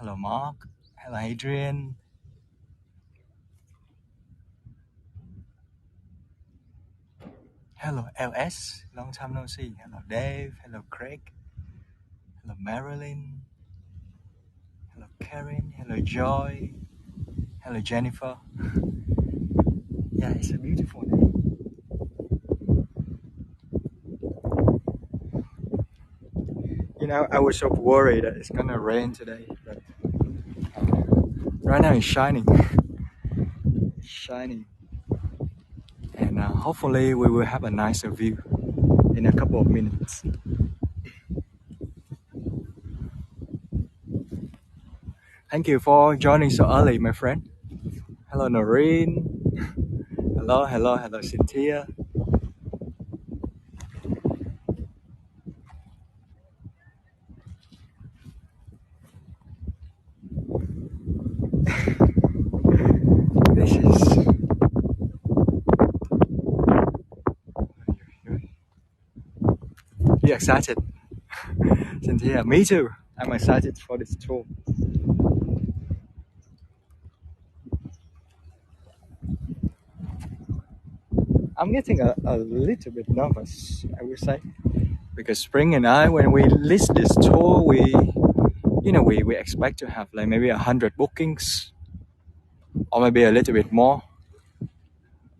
Hello, Mark. Hello, Adrian. Hello, LS. Long time no see. Hello, Dave. Hello, Craig. Hello, Marilyn. Hello, Karen. Hello, Joy. Hello, Jennifer. Yeah, it's a beautiful day. You know, I was so worried that it's gonna rain today, but right now it's shining. It's shining. And hopefully we will have a nicer view in a couple of minutes. Thank you for joining so early, my friend. Hello, Noreen. Hello, Cynthia. This is. You excited? Cynthia, me too. I'm excited for this tour. I'm getting a little bit nervous, I would say, because Spring and I, when we list this tour, we expect to have like maybe 100 bookings, or maybe a little bit more.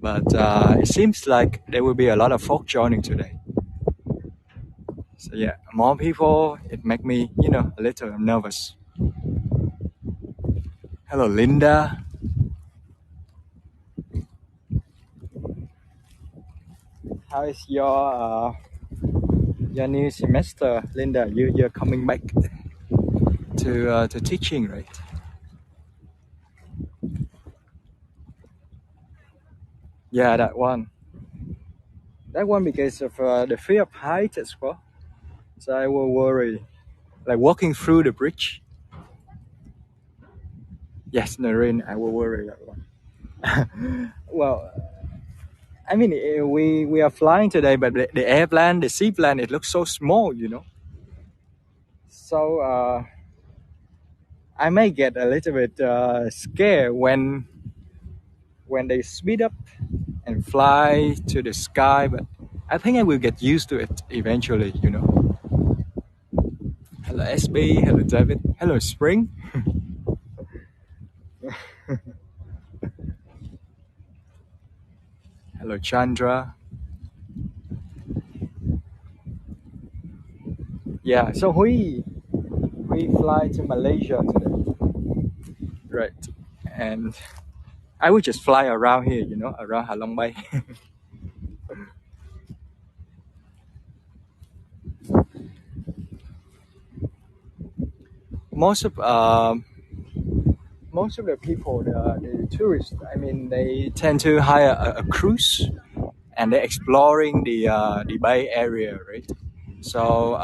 But it seems like there will be a lot of folk joining today. So yeah, more people, it make me, a little nervous. Hello, Linda. How is your new semester, Linda? You're coming back to teaching, right? Yeah, that one. That one because of the fear of height as well. So I will worry, like walking through the bridge. Yes, Nareen, I will worry that one. Well, I mean, we are flying today, but the airplane, the seaplane, it looks so small, So I may get a little bit scared when they speed up and fly to the sky, but I think I will get used to it eventually. Hello, SB. Hello, David. Hello, Spring. Hello, Chandra. Yeah, so we fly to Malaysia today, right? And I would just fly around here, around Halong Bay. most of um, most of the people, the tourists, I mean, they tend to hire a cruise, and they're exploring the Bay area, right? So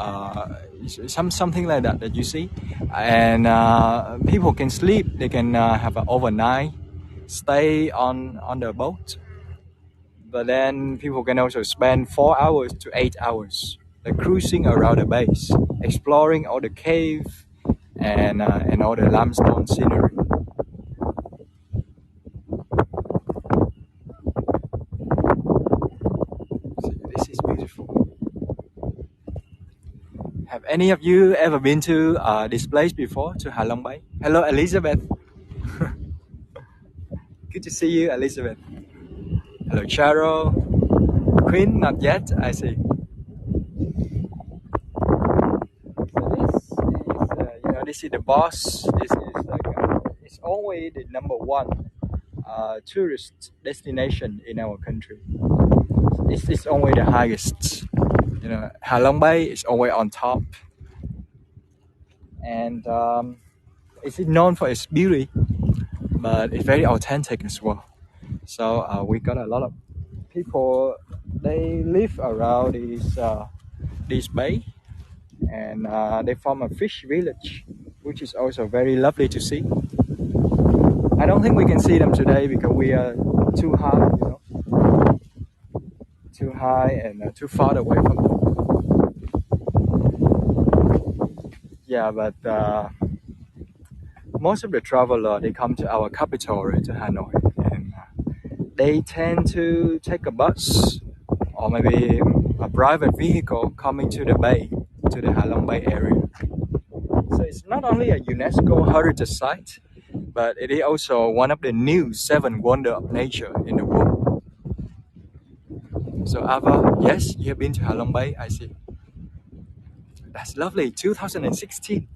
something like that you see, and people can sleep. They can have an overnight stay on the boat, but then people can also spend 4 hours to 8 hours like cruising around the base, exploring all the cave and all the limestone scenery. See, this is beautiful. Have any of you ever been to this place before, to Halong Bay? Hello, Elizabeth. Good to see you, Elizabeth. Hello, Charo. Queen, not yet, I see. So this is the boss. This is like it's always the number one tourist destination in our country. It's always the highest. Halong Bay is always on top, and it's known for its beauty, but it's very authentic as well. So we got a lot of people. They live around this bay, and they form a fish village, which is also very lovely to see. I don't think we can see them today because we are too high, too high and too far away from them. Yeah, but most of the traveler, they come to our capital, right, to Hanoi, and they tend to take a bus or maybe a private vehicle coming to the bay, to the Halong Bay area. So it's not only a UNESCO heritage site, but it is also one of the new 7 wonders of nature in the world. So Ava, yes, you have been to Halong Bay, I see. That's lovely, 2016.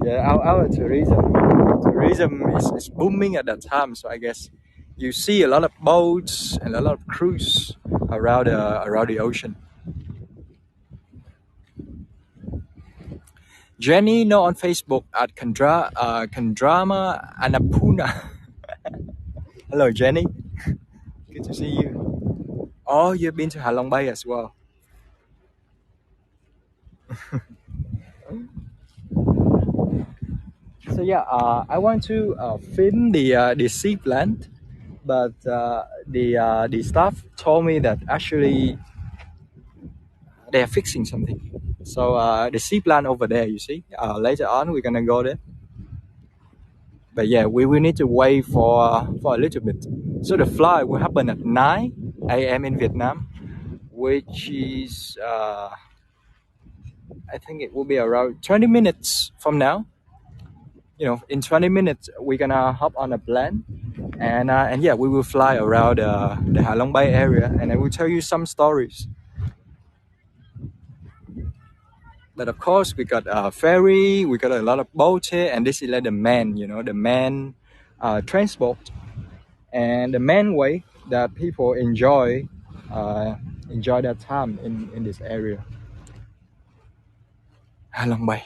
Yeah, our tourism is booming at that time. So I guess you see a lot of boats and a lot of cruise around the ocean. Jenny, no, on Facebook at Kandrama Annapurna. Hello, Jenny. Good to see you. Oh, you've been to Halong Bay as well. So yeah, I want to film the sea plant, but the staff told me that actually they are fixing something. So the sea plant over there, you see. Later on, we're gonna go there. But yeah, we will need to wait for a little bit. So the flight will happen at 9 a.m. in Vietnam, which is I think it will be around 20 minutes from now. You know, in 20 minutes we're gonna hop on a plane, and yeah, we will fly around the Halong Bay area, and I will tell you some stories. But of course, we got a ferry, we got a lot of boats here, and this is like the main, you know, the main transport and the main way that people enjoy their time in this area. Halong Bay.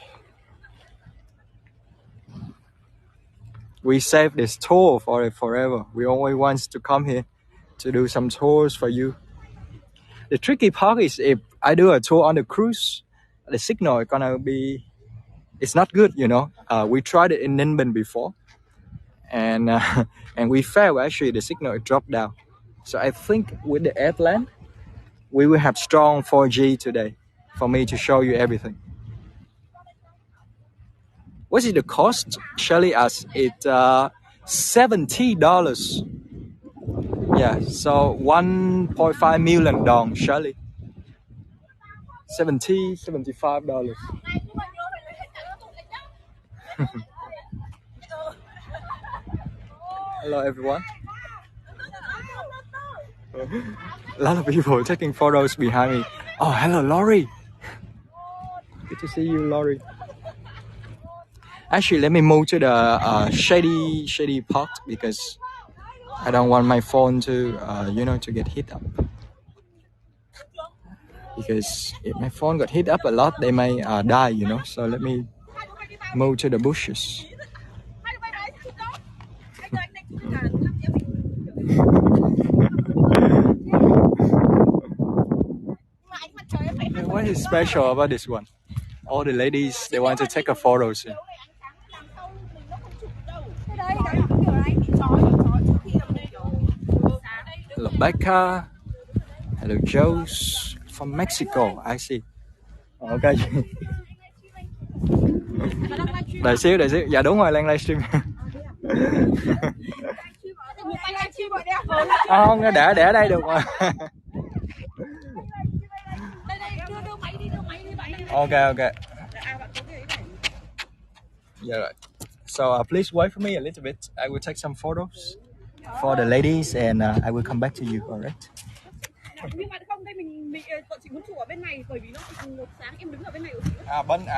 We save this tour for it forever. We always want to come here to do some tours for you. The tricky part is if I do a tour on the cruise, the signal is gonna be, it's not good, you know. We tried it in Ninh Bình before, and and we failed. Actually, the signal dropped down. So I think with the airplane, we will have strong 4G today for me to show you everything. What is the cost? Shelly asked. It $70. Yeah, so 1.5 million dong, Shelly. $75. Hello everyone. A lot of people taking photos behind me. Oh, hello Laurie. Good to see you, Laurie. Actually, let me move to the shady part because I don't want my phone to to get hit up. Because if my phone got hit up a lot, they may die, you know. So let me move to the bushes. What is special about this one? All the ladies, they want to take a photos here. Hello Becca. Hello Joe's from Mexico. I see. Okay. Đợi xíu. Dạ đúng rồi, Lan livestream. Không, để ở đây được mà. Okay. Yeah, right. So please wait for me a little bit. I will take some photos for the ladies and I will come back to you, alright? Nhưng mà không, đây bọn chị muốn chụp ở bên này bởi vì nó một sáng em đứng ở bên này của chị.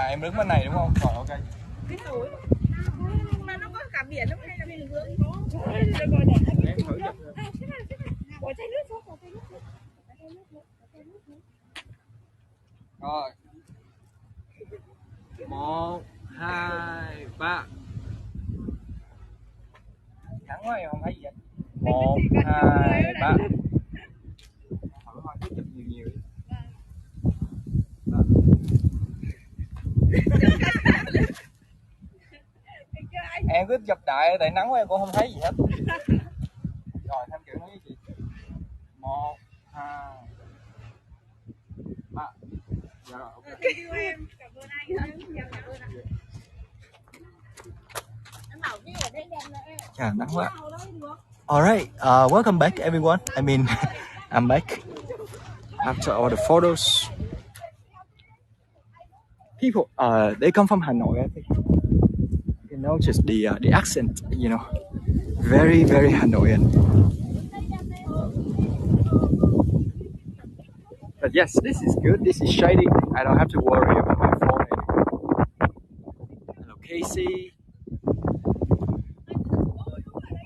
Em đứng bên này đúng không? Rồi ok. Cái tối mà nó có cả biển không hay là mình hướng? Được rồi, để anh em thử cho. Bỏ chai nước xuống, bỏ chai nước xuống. Rồi. 1, 2, 3. Thẳng quá em không thấy gì vậy? 1, 2, 3. Cứ chụp nhiều. Em cứ chụp đại tại nắng quá em cũng không thấy gì hết. Rồi thêm kiểu nói với chị. 1, 2, 3. Dạ rồi, ok. Thank you em. Cảm ơn anh. Cảm ơn anh. Yeah, nắng quá. Alright, welcome back everyone. I mean, I'm back after all the photos. People, they come from Hanoi, I think. You know, just the accent, you know, very, very Hanoian. But yes, this is good. This is shady. I don't have to worry about my phone anymore. Hello, Casey.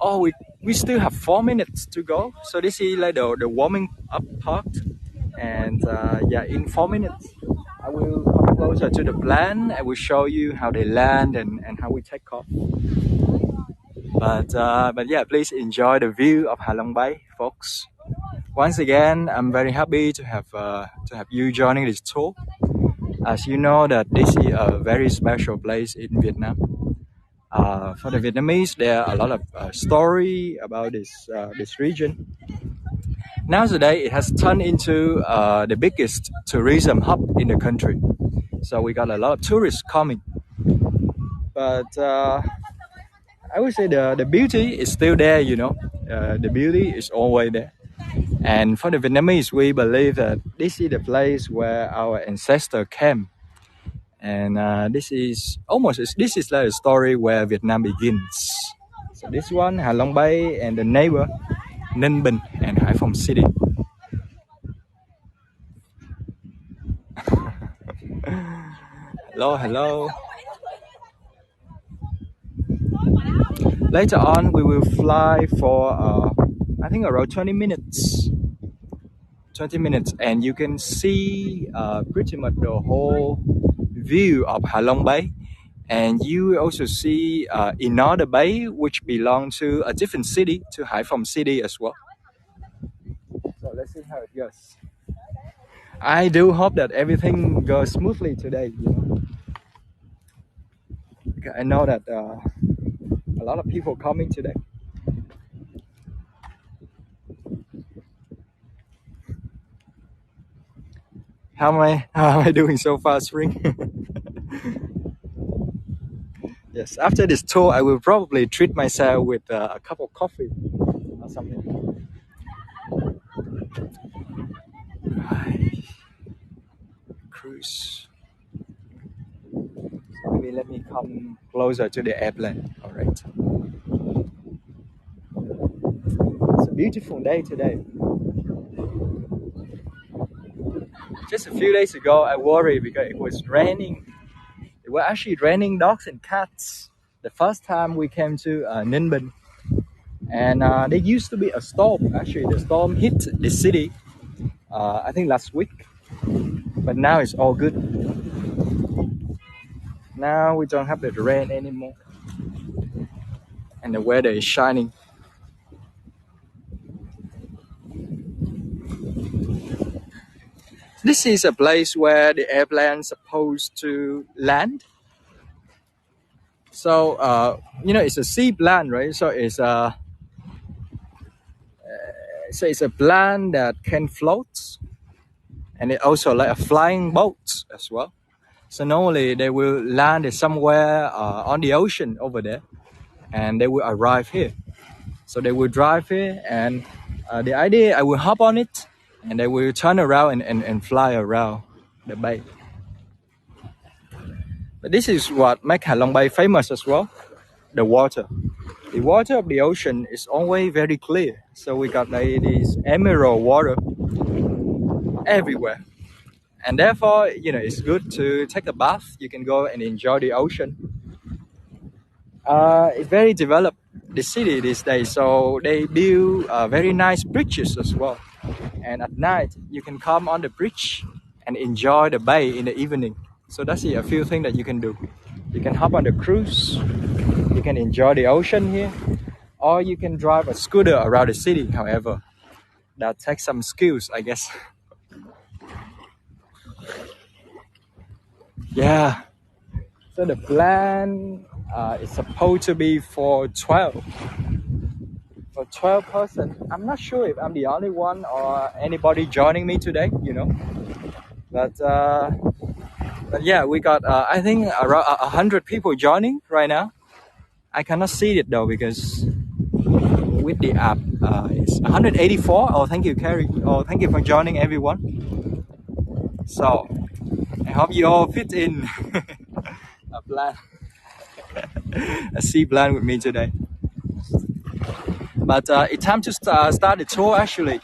Oh, we still have 4 minutes to go. So this is like the warming up part. And yeah, in 4 minutes, I will come closer to the plane. I will show you how they land and how we take off. But yeah, please enjoy the view of Halong Bay, folks. Once again, I'm very happy to have you joining this tour. As you know that this is a very special place in Vietnam. For the Vietnamese, there are a lot of story about this region. Nowadays, it has turned into the biggest tourism hub in the country. So we got a lot of tourists coming. But I would say the beauty is still there, you know. The beauty is always there. And for the Vietnamese, we believe that this is the place where our ancestors came. And this is like a story where Vietnam begins. So this one, Halong Bay and the neighbor, Ninh Bình and Hải Phòng City. Hello, hello. Later on, we will fly for I think around 20 minutes. 20 minutes, and you can see pretty much the whole view of Halong Bay. And you will also see another bay which belongs to a different city, to Hải Phòng City as well. So let's see how it goes. I do hope that everything goes smoothly today, you know. Because I know that a lot of people coming today. How am I doing so far, Spring? Yes, after this tour, I will probably treat myself with a cup of coffee or something. Right. Cruise. Maybe let me come closer to the airplane. All right. It's a beautiful day today. Just a few days ago, I worried because it was raining. It was actually raining dogs and cats. The first time we came to Ninh Bình. And there used to be a storm. Actually, the storm hit the city, I think last week. But now it's all good. Now we don't have the rain anymore. And the weather is shining. This is a place where the airplane's supposed to land. So, you know, it's a seaplane, right? So it's a plane that can float. And it also like a flying boat as well. So normally they will land somewhere on the ocean over there. And they will arrive here. So they will drive here, and the idea, I will hop on it, and they will turn around and fly around the bay. But this is what makes Halong Bay famous as well, the water. The water of the ocean is always very clear. So we got like this emerald water everywhere. And therefore, you know, it's good to take a bath. You can go and enjoy the ocean. It's very developed, the city these days, so they build very nice bridges as well. And at night, you can come on the bridge and enjoy the bay in the evening. So that's a few things that you can do. You can hop on the cruise, you can enjoy the ocean here, or you can drive a scooter around the city. However, that takes some skills, I guess. Yeah. So the plan is supposed to be for 12 person. I'm not sure if I'm the only one or anybody joining me today, you know. But yeah, we got I think around 100 people joining right now. I cannot see it though because with the app it's 184. Oh, thank you, Carrie. Oh, thank you for joining, everyone. So I hope you all fit in a plan, a sea plan with me today. But it's time to start the tour actually,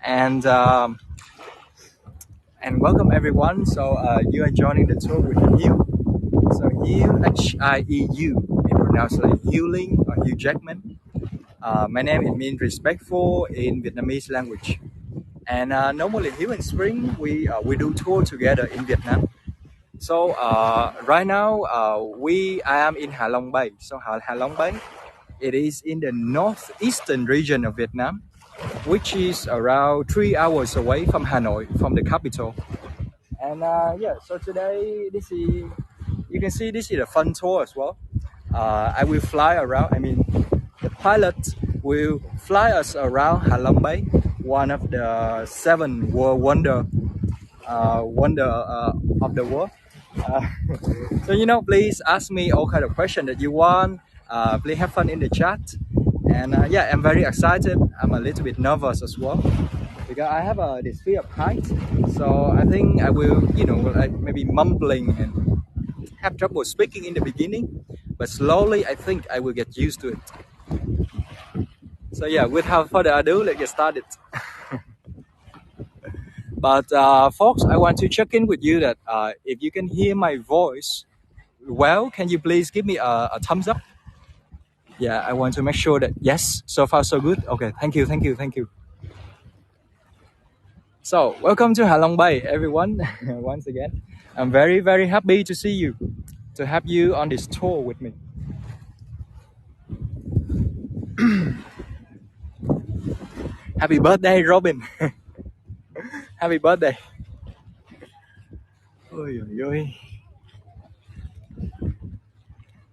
and welcome everyone. So you are joining the tour with Hugh. So Hugh, Hieu, it pronounced like Healing or Hugh Jackman. My name, it means respectful in Vietnamese language. And normally here in spring we do tour together in Vietnam. So right now I am in Halong Bay. So Halong Bay, it is in the northeastern region of Vietnam, which is around 3 hours away from Hanoi, from the capital. And yeah, so today you can see this is a fun tour as well. I will fly around. I mean, the pilot will fly us around Halong Bay, one of the 7 world wonder of the world. So please ask me all kind of questions that you want. Please have fun in the chat. And yeah, I'm very excited. I'm a little bit nervous as well because I have this fear of height. So I think I will, like maybe mumbling and have trouble speaking in the beginning, but slowly I think I will get used to it. So yeah, without further ado, let's get started. But folks, I want to check in with you that if you can hear my voice well, can you please give me a thumbs up? Yeah, I want to make sure that yes, so far so good. Okay, thank you. So welcome to Halong Bay, everyone. Once again, I'm very happy to see you, to have you on this tour with me. Happy birthday, Robin. Happy birthday. Ôi, ôi.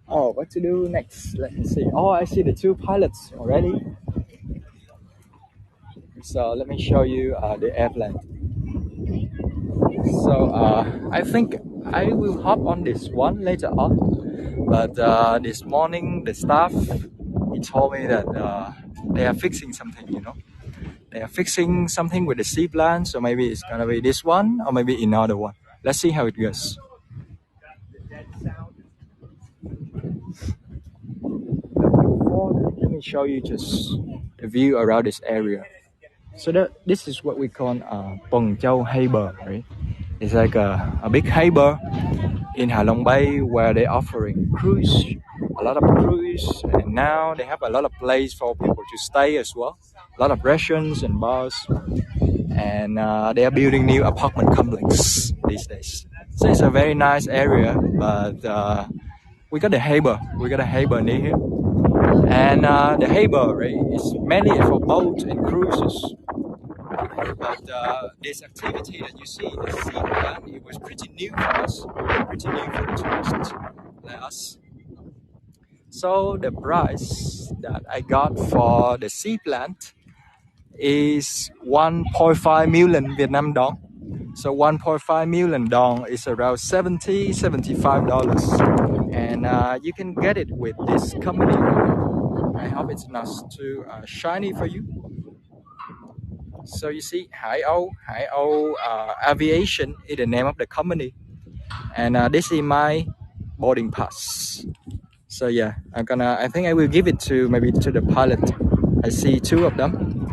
Oh, what to do next? Let me see. Oh, I see the 2 pilots already. So let me show you the airplane. So I think I will hop on this one later on. But this morning, the staff, he told me that they are fixing something, They are fixing something with the seaplan. So maybe it's gonna be this one or maybe another one. Let's see how it goes. Let me show you just the view around this area. So this is what we call Peng Châu Harbour, right? It's like a big harbour in Halong Bay where they're offering cruise, a lot of cruise, and now they have a lot of place for people to stay as well. A lot of restaurants and bars, and they are building new apartment complex these days. So it's a very nice area, but we got a harbour near here. And the harbour, right, is mainly for boats and cruises. But this activity that you see, the sea plant, it was pretty new for us, pretty new for the tourists like us. So the price that I got for the sea plant is 1.5 million Vietnam dong. So 1.5 million dong is around $75. And you can get it with this company. I hope it's not too shiny for you. So you see, Hải Âu Aviation is the name of the company, and this is my boarding pass. So yeah, I think I will give it to maybe to the pilot. I see 2 of them,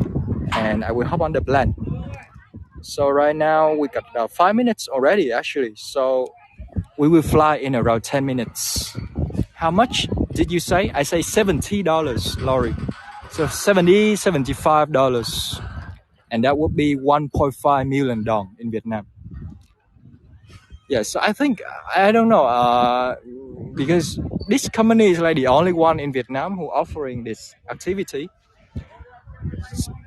and I will hop on the plane. So right now we got 5 minutes already actually. So we will fly in around 10 minutes. How much did you say? I say $70, Laurie. So $75. And that would be 1.5 million dong in Vietnam. Yeah, so I think, I don't know, because this company is like the only one in Vietnam who offering this activity.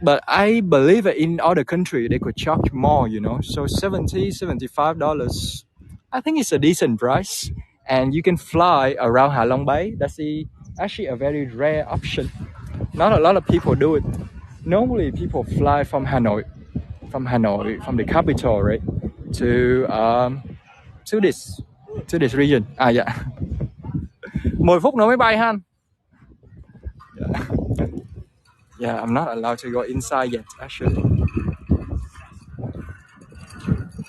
But I believe that in other countries they could charge more, So $75. I think it's a decent price. And you can fly around Halong Bay. That's actually a very rare option. Not a lot of people do it. Normally people fly from Hanoi, from the capital, right, to this region. Yeah. 10 phút nữa mới bay ha anh. Yeah. Yeah, I'm not allowed to go inside yet, actually.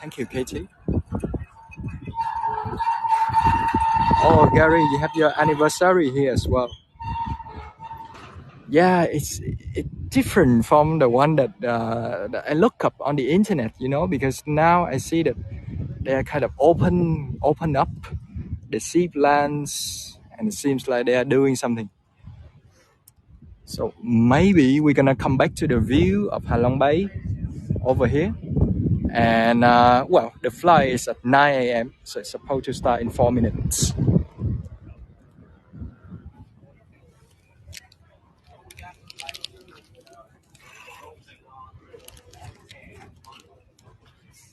Thank you, Katie. Oh, Gary, you have your anniversary here as well. Yeah, it's different from the one that I look up on the internet, because now I see that they are kind of open up the seaplants, and it seems like they are doing something. So maybe we're gonna come back to the view of Halong Bay over here. And well, the flight is at 9 a.m. So it's supposed to start in 4 minutes.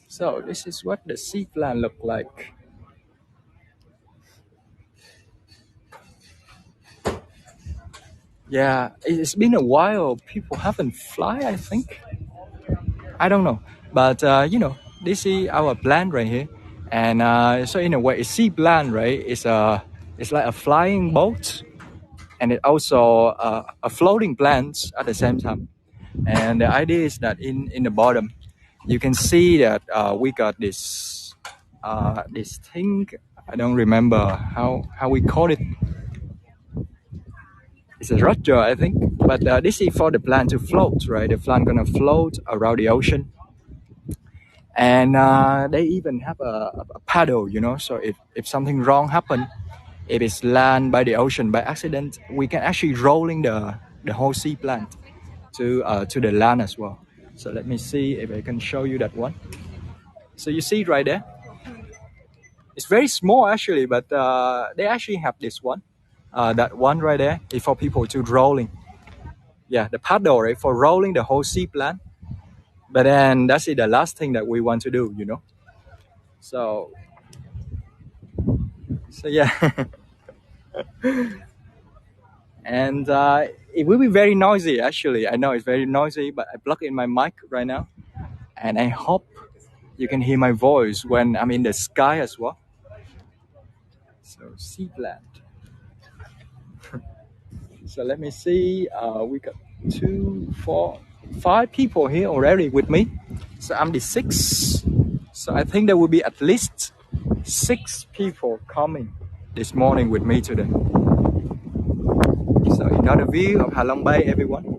So this is what the seaplant look like. Yeah, it's been a while. People haven't fly, I think. I don't know, but this is our plant right here, and so in a way, a seaplant, right? It's like a flying boat, and it also a floating plant at the same time. And the idea is that in the bottom, you can see that we got this thing. I don't remember how we call it. It's a rudder, I think. But this is for the plant to float, right? The plant gonna float around the ocean, and they even have a paddle, So if something wrong happen, if it's land by the ocean by accident, we can actually rolling the whole sea plant to the land as well. So let me see if I can show you that one. So you see it right there. It's very small actually, but they actually have this one. That one right there is for people to rolling. Yeah, the paddle, right, for rolling the whole sea plant. But then that's the last thing that we want to do. So yeah, and it will be very noisy actually. I know it's very noisy, but I plug in my mic right now, and I hope you can hear my voice when I'm in the sky as well. So sea plant. So let me see. We got 2, 4, 5 people here already with me. So I'm the sixth. So I think there will be at least 6 people coming this morning with me today. So another view of Halong Bay, everyone.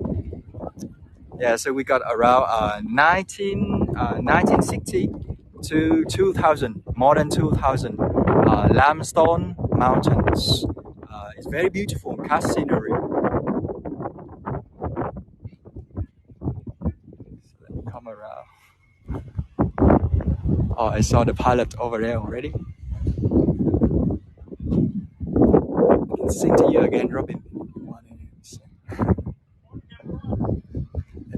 Yeah, so we got around 1960 to 2000, more than 2000 limestone mountains. It's very beautiful, cast scenery. So let me come around. Oh, I saw the pilot over there already. I can sing to you again, Robin.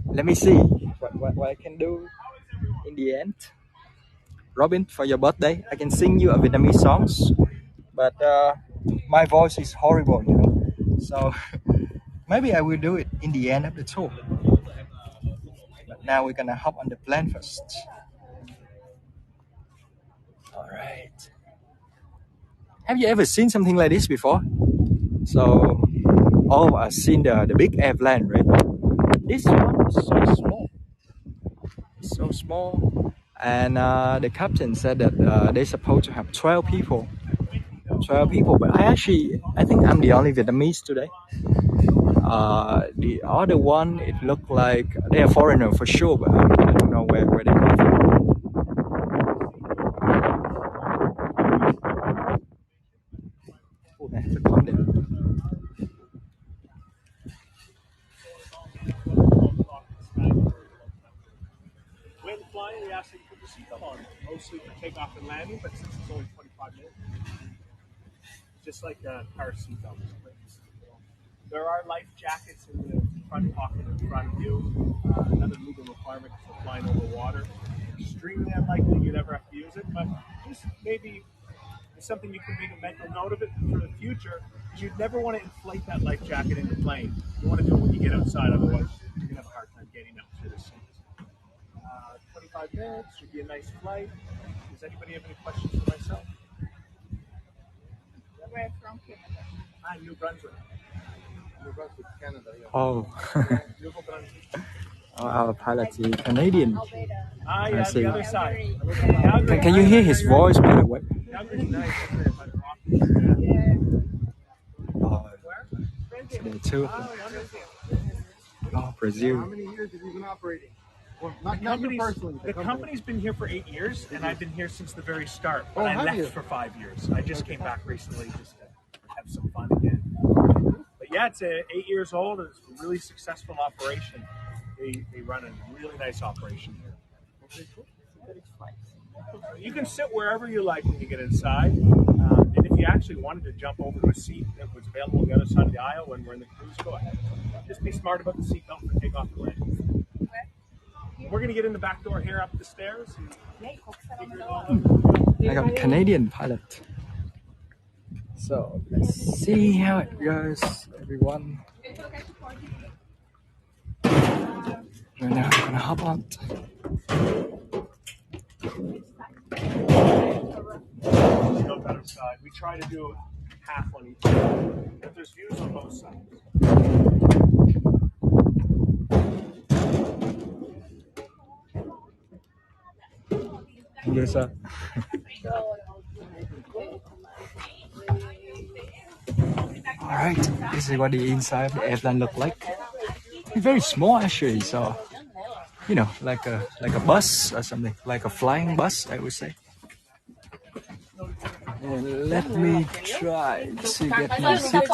Let me see what I can do in the end. Robin, for your birthday, I can sing you a Vietnamese songs, but my voice is horrible. So maybe I will do it in the end of the tour. But now we're gonna hop on the plane first. All right. Have you ever seen something like this before? So all of us seen the big airplane, right? This one is so small. It's so small. And the captain said that they're supposed to have 12 people. 12 people, but I think I'm the only Vietnamese today. The other one, it looked like they're foreigner for sure, but I don't know where they come from. Oh, they have to come there. When flying, we ask that you put your seatbelt on, mostly for takeoff and landing, but since it's only 25 minutes, just like a car seatbelt. There are life jackets in the front pocket in front of you. Another legal requirement for flying over water. Extremely unlikely you'd ever have to use it, but just maybe it's something you can make a mental note of it for the future. You'd never want to inflate that life jacket in the plane. You want to do it when you get outside, otherwise you're going to have a hard time getting up through the seats. 25 minutes should be a nice flight. Does anybody have any questions for myself? Where from Canada? New Brunswick. Oh. Oh, our pilot is Canadian. Ah, I yeah, see. the other side. Can you hear his voice, by the way? Calgary's nice, isn't it? By the Rockies. Oh, there too. Oh, Brazil. How many years have you been operating? Well, The not you company's, personally. the company's been here for 8 years, and I've been here since the very start. But Oh, I have left you? for 5 years. I just came back recently just to have some fun again. But yeah, it's 8 years old, and it's a really successful operation. They run a really nice operation here. You can sit wherever you like when you get inside. And if you actually wanted to jump over to a seat that was available on the other side of the aisle when we're in the cruise, go ahead. Just be smart about the seatbelt for takeoff and landing. We're going to get in the back door here up the stairs. I got Canadian pilot. So let's see how it goes, everyone. Right now I'm gonna hop on. No better side. We try to do half on each side, but there's views on both sides. Yes, sir. All right, this is what the inside of the airplane look like. It's very small actually, so you know, like a bus or something, like a flying bus, I would say. And let me try to get my seat.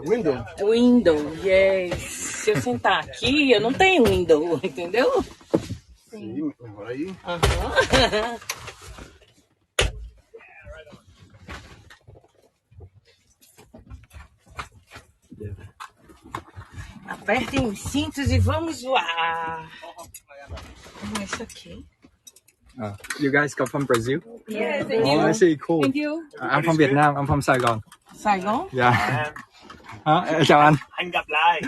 Window. Window, yes. Se eu sentar aqui, eu não tenho window, entendeu? Sim, melhor aí. Aham. Apertem os cintos e vamos voar. Isso aqui. You guys come from Brazil? Yes, Oh, I see. Cool. and you? I'm from Vietnam. I'm from Saigon. Saigon? Yeah. Chào anh. Anh gặp lại.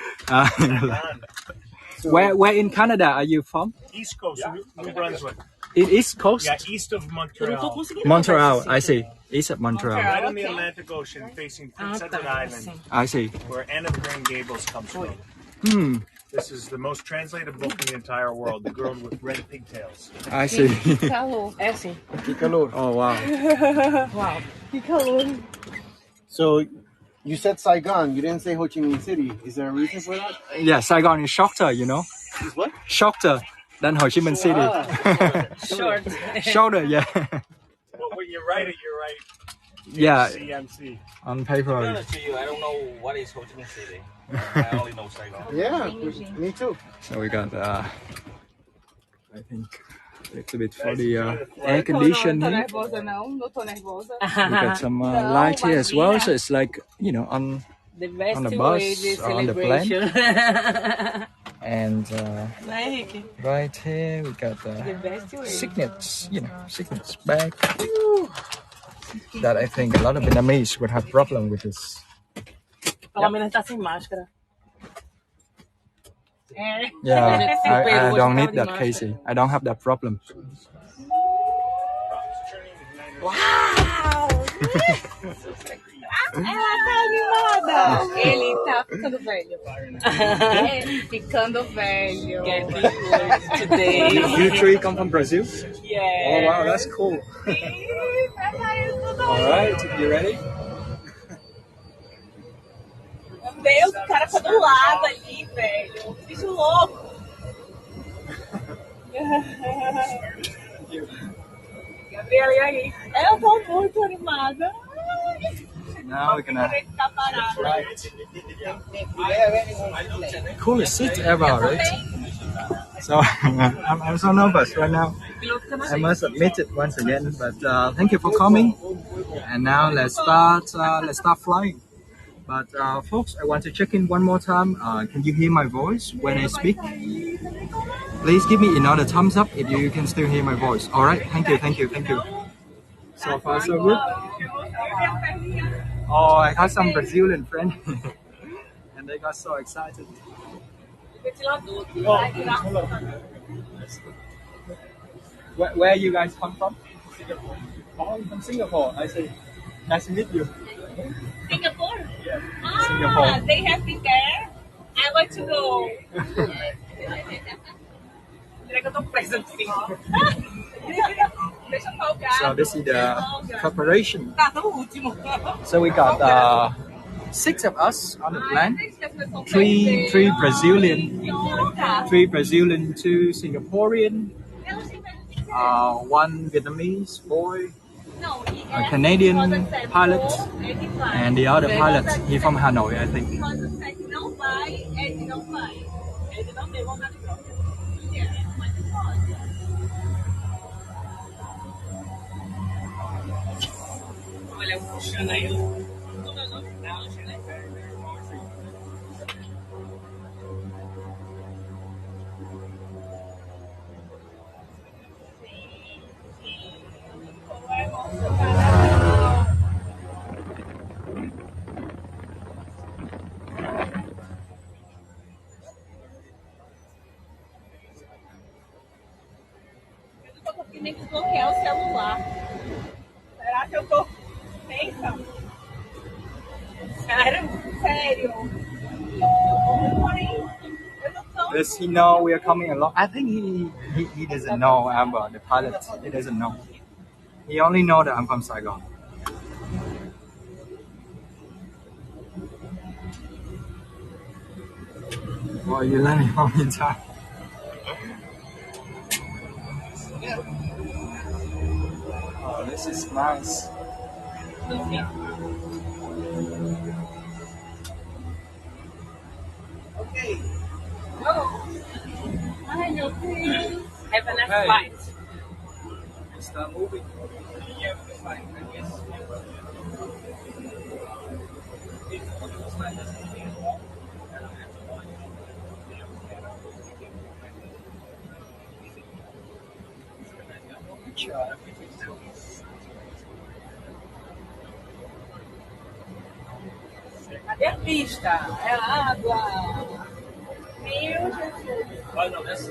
Where in Canada are you from? East Coast, New Brunswick. In East Coast? Yeah, east of Eu não tô Montreal. conseguindo. Montreal, I see. East of Montreal. Right on the Atlantic Ocean, facing Prince Edward Island, I see. where Anne of Green Gables comes from. This is the most translated book in the entire world, The Girl with Red Pigtails. I see. Calor. É assim. Que calor. Oh, wow. Uau. Que calor. So, you said Saigon. You didn't say Ho Chi Minh City. Is there a reason for that? Yeah, Saigon is shorter, you know? Is what? Shorter than Ho Chi Minh City. Short. Shorter, yeah. Well, when you write it, you're right. Yeah, CMC. on paper. To you, I don't know what is Ho Chi Minh City. I only know Saigon. Yeah, me too. So we got, I think, a little bit for the air conditioning. Tô We nervosa não, não tô nervosa. got some light here as well, so it's like, you know, on The best On the way, bus the or on the plane. celebration. and Né, Henrique? right here we got The best way. signets, you know, signets bag. That I think a lot of Vietnamese would have problem with this. Pelo menos tá sem máscara. Yeah, I don't need that, Casey. I don't have that problem. Uau! Ela tá animada. Ele tá ficando velho. Ficando velho. Get people today. You three come from Brazil? Yeah. Oh wow, that's cool. All right, you ready? Meu Deus, o cara tá do lado ali, velho. Bicho louco. Gabriela, e aí? Eu tô muito animada. Now we're gonna Ficar parada. coolest seat ever, right? So I'm so nervous right now. I must admit it once again. But thank you for coming. And now let's start flying. But folks, I want to check in one more time. Can you hear my voice when I speak? Please give me another thumbs up if you can still hear my voice. All right, thank you. So far so good. Oh, I had some Brazilian friends, and they got so excited. Where you guys come from? Oh, you're from Singapore. I see. Nice to meet you. Singapore. Yeah. Ah, Singapore. they have been there. I want to go. Será que eu tô presa no final? Deixa eu folgar. So this is the preparation. Tá no último. So we got 6 of us on the plane. Three Brazilian, 2 Singaporean, 1 Vietnamese boy, a Canadian pilot, and the other pilot, he from Hanoi, I think. Não vai, ele não vai. Ele não tem vontade própria. Mas pode. Olha, puxando aí. Como é o nome dela, né? Eu não tô conseguindo nem desbloquear o celular. Será que eu tô pensando? Sério? Sério? Does he know we are coming along? I think he doesn't know Amber, the pilot. He doesn't know. He only know that I'm from Saigon. Oh, you let me home in time. Oh, this is nice. Okay. Oh. Hi, no, please. Have a nice Hey. flight. Start moving. Yeah, the flight, I guess. Cadê a pista? É a água. Meu Jesus. Oh, no, this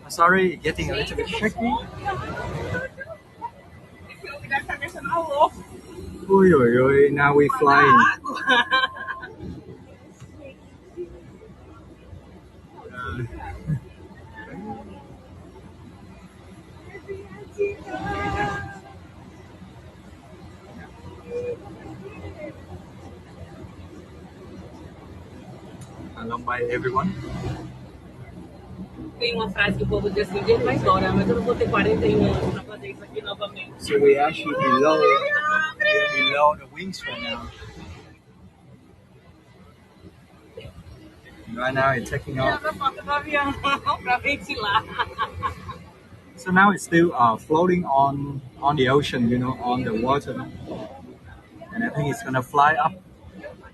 Sorry, getting a little bit shaky. Ui, ui, ui, now we're flying. Halong Bay, everyone. Tem uma frase que o povo diz assim, ele vai embora, mas eu não vou ter 41 anos para fazer isso aqui novamente. So we're actually below the wings right now. Right now it's taking off. Para ventilar. So now it's still floating on the ocean, you know, on the water. And I think it's gonna fly up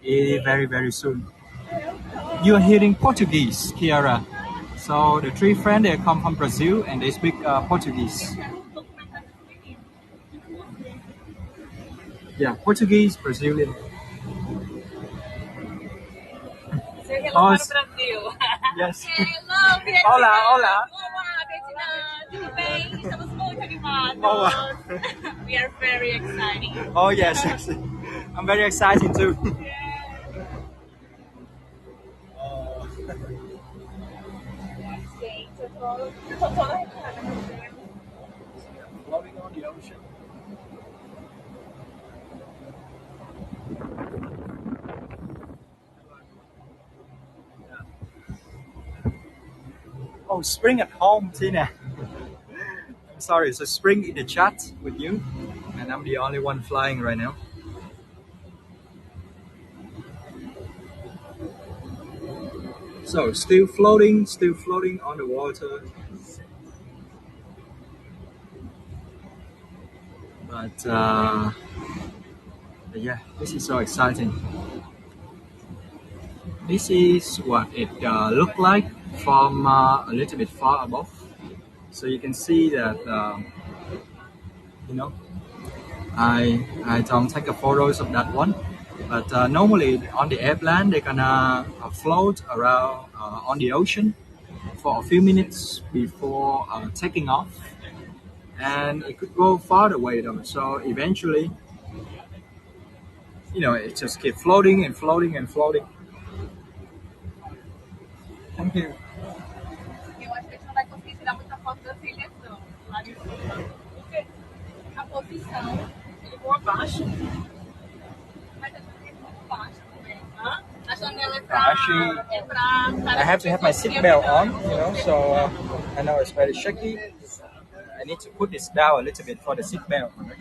very, very soon. You're hearing Portuguese, Kiara. So the 3 friends, they come from Brazil and they speak Portuguese. Yeah, Portuguese, Brazilian. Hello para o Brasil. Yes. Hello, Vietnam. Hola, hola. Olá, Vietnam. Tudo bem? Estamos muito animados. Oh, wow. We are very excited. Oh yes, yes. I'm very excited too. Gente, eu tô toda arrepiada. Floating on the ocean. Oh, Spring at home, Tina. I'm sorry, so Spring in the chat with you, and I'm the only one flying right now. So still floating on the water. But yeah, this is so exciting. This is what it looked like from a little bit far above. So you can see that you know I don't take a photos of that one, but normally on the airplane they're gonna float around on the ocean for a few minutes before taking off, and it could go far away though. So eventually, it just keep floating and floating and floating. Thank you. Eu acho que a gente não vai conseguir tirar muita foto da trilha, não. Lá de cima. Porque a posição, ele voa abaixo. Mas a janela é muito baixa também, tá? A janela é pra... I have to have my seatbelt on, so I know it's very shaky. I need to put this down a little bit for the seatbelt, right?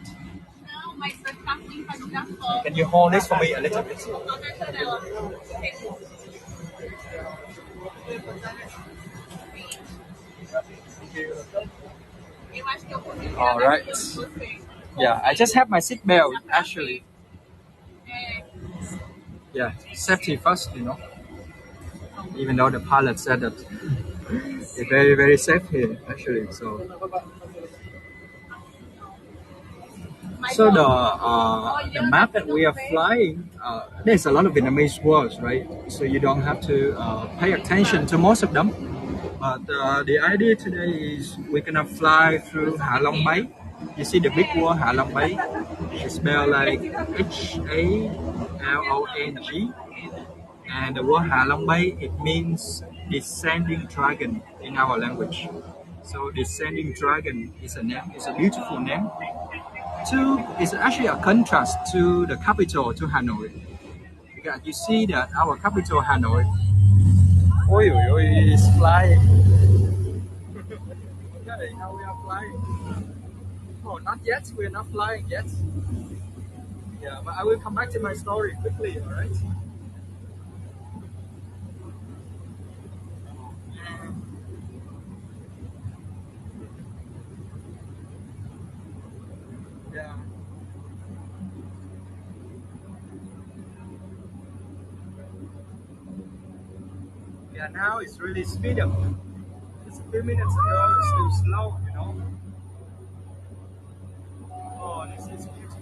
Não, mas vai ficar ruim pra tirar foto. Can you hold this for me a little bit? Toda a janela. Eu acho que eu consigo tirar All right. de você. Yeah, I just have my seatbelt actually. É, Yeah, safety first, Even though the pilot said that it's very, very safe here, actually. So the map that we are flying, there's a lot of Vietnamese words, right? So you don't have to pay attention to most of them. But the idea today is we're gonna fly through Halong Bay. You see the big word Halong Bay? It's spelled like Halong. And the word Halong Bay, it means descending dragon in our language. So descending dragon is a name, it's a beautiful name. It's actually a contrast to the capital, to Hanoi. Because you see that our capital, Hanoi, is flying. Okay, now we are flying. Oh, not yet, we're not flying yet. Yeah, but I will come back to my story quickly, alright? Yeah. Yeah, now it's really speed up. Just a few minutes ago, it's still slow, Oh, this is beautiful.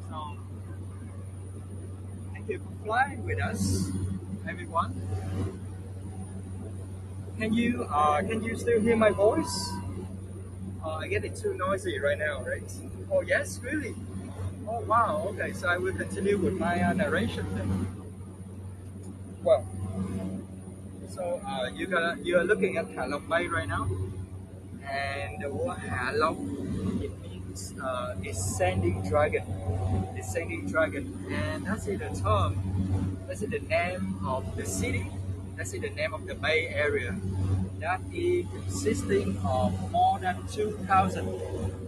So, thank you for flying with us, everyone. Can you still hear my voice? I get it too noisy right now, right? Oh yes, really? Oh wow. Okay, so I will continue with my narration then. Well, so you are looking at Halong Bay right now, and the word Halong, it means descending dragon, and that's the term. That's the name of the city. That's the name of the Bay Area. That is consisting of more than 2,000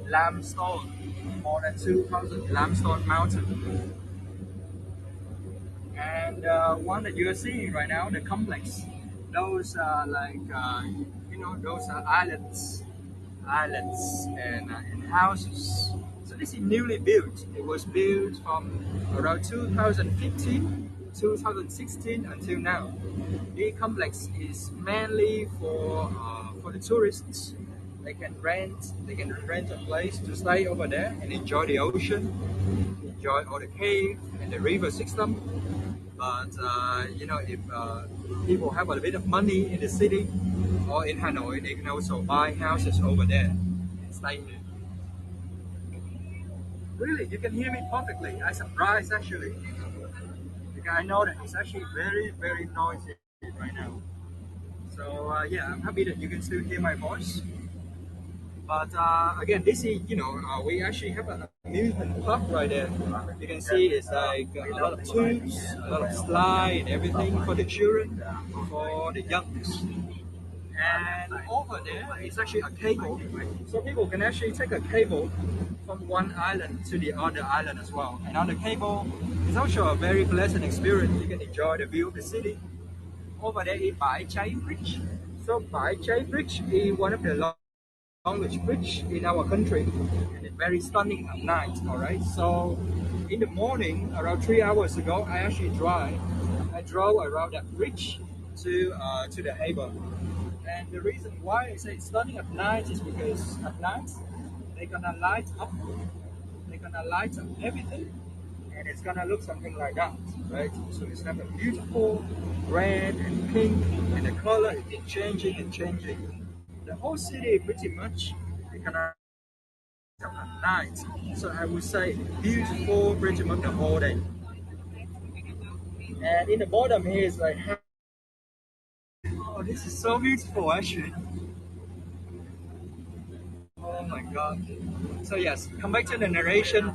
limestone, mountain. And one that you are seeing right now, the complex, those are like, those are islands and houses. So this is newly built. It was built from around 2016 until now. The complex is mainly for the tourists. They can rent a place to stay over there and enjoy the ocean, enjoy all the cave and the river system. But if people have a bit of money in the city or in Hanoi, they can also buy houses over there and stay there. Really, you can hear me perfectly. I'm surprised actually, because I know that it's actually very, very noisy right now. So yeah, I'm happy that you can still hear my voice. But again, this is, we actually have an amusement park right there. You can see it's like a lot of tubes, a lot of slide and everything for the children, for the youngs. And over there is actually a cable, so people can actually take a cable from one island to the other island as well. And on the cable, it's also a very pleasant experience. You can enjoy the view of the city. Over there is Bãi Cháy Bridge. So Bãi Cháy Bridge is one of the longest bridge in our country, and it's very stunning at night. All right. So in the morning, around 3 hours ago, I drove around that bridge to the harbor. And the reason why I say it's stunning at night is because at night they're gonna light up everything, and it's gonna look something like that, right? So it's like a beautiful red and pink, and the color is changing and changing. The whole city pretty much is gonna light up at night. So I would say beautiful pretty much the whole day. And in the bottom here is like, oh, this is so beautiful actually. Oh my god. So yes, come back to the narration.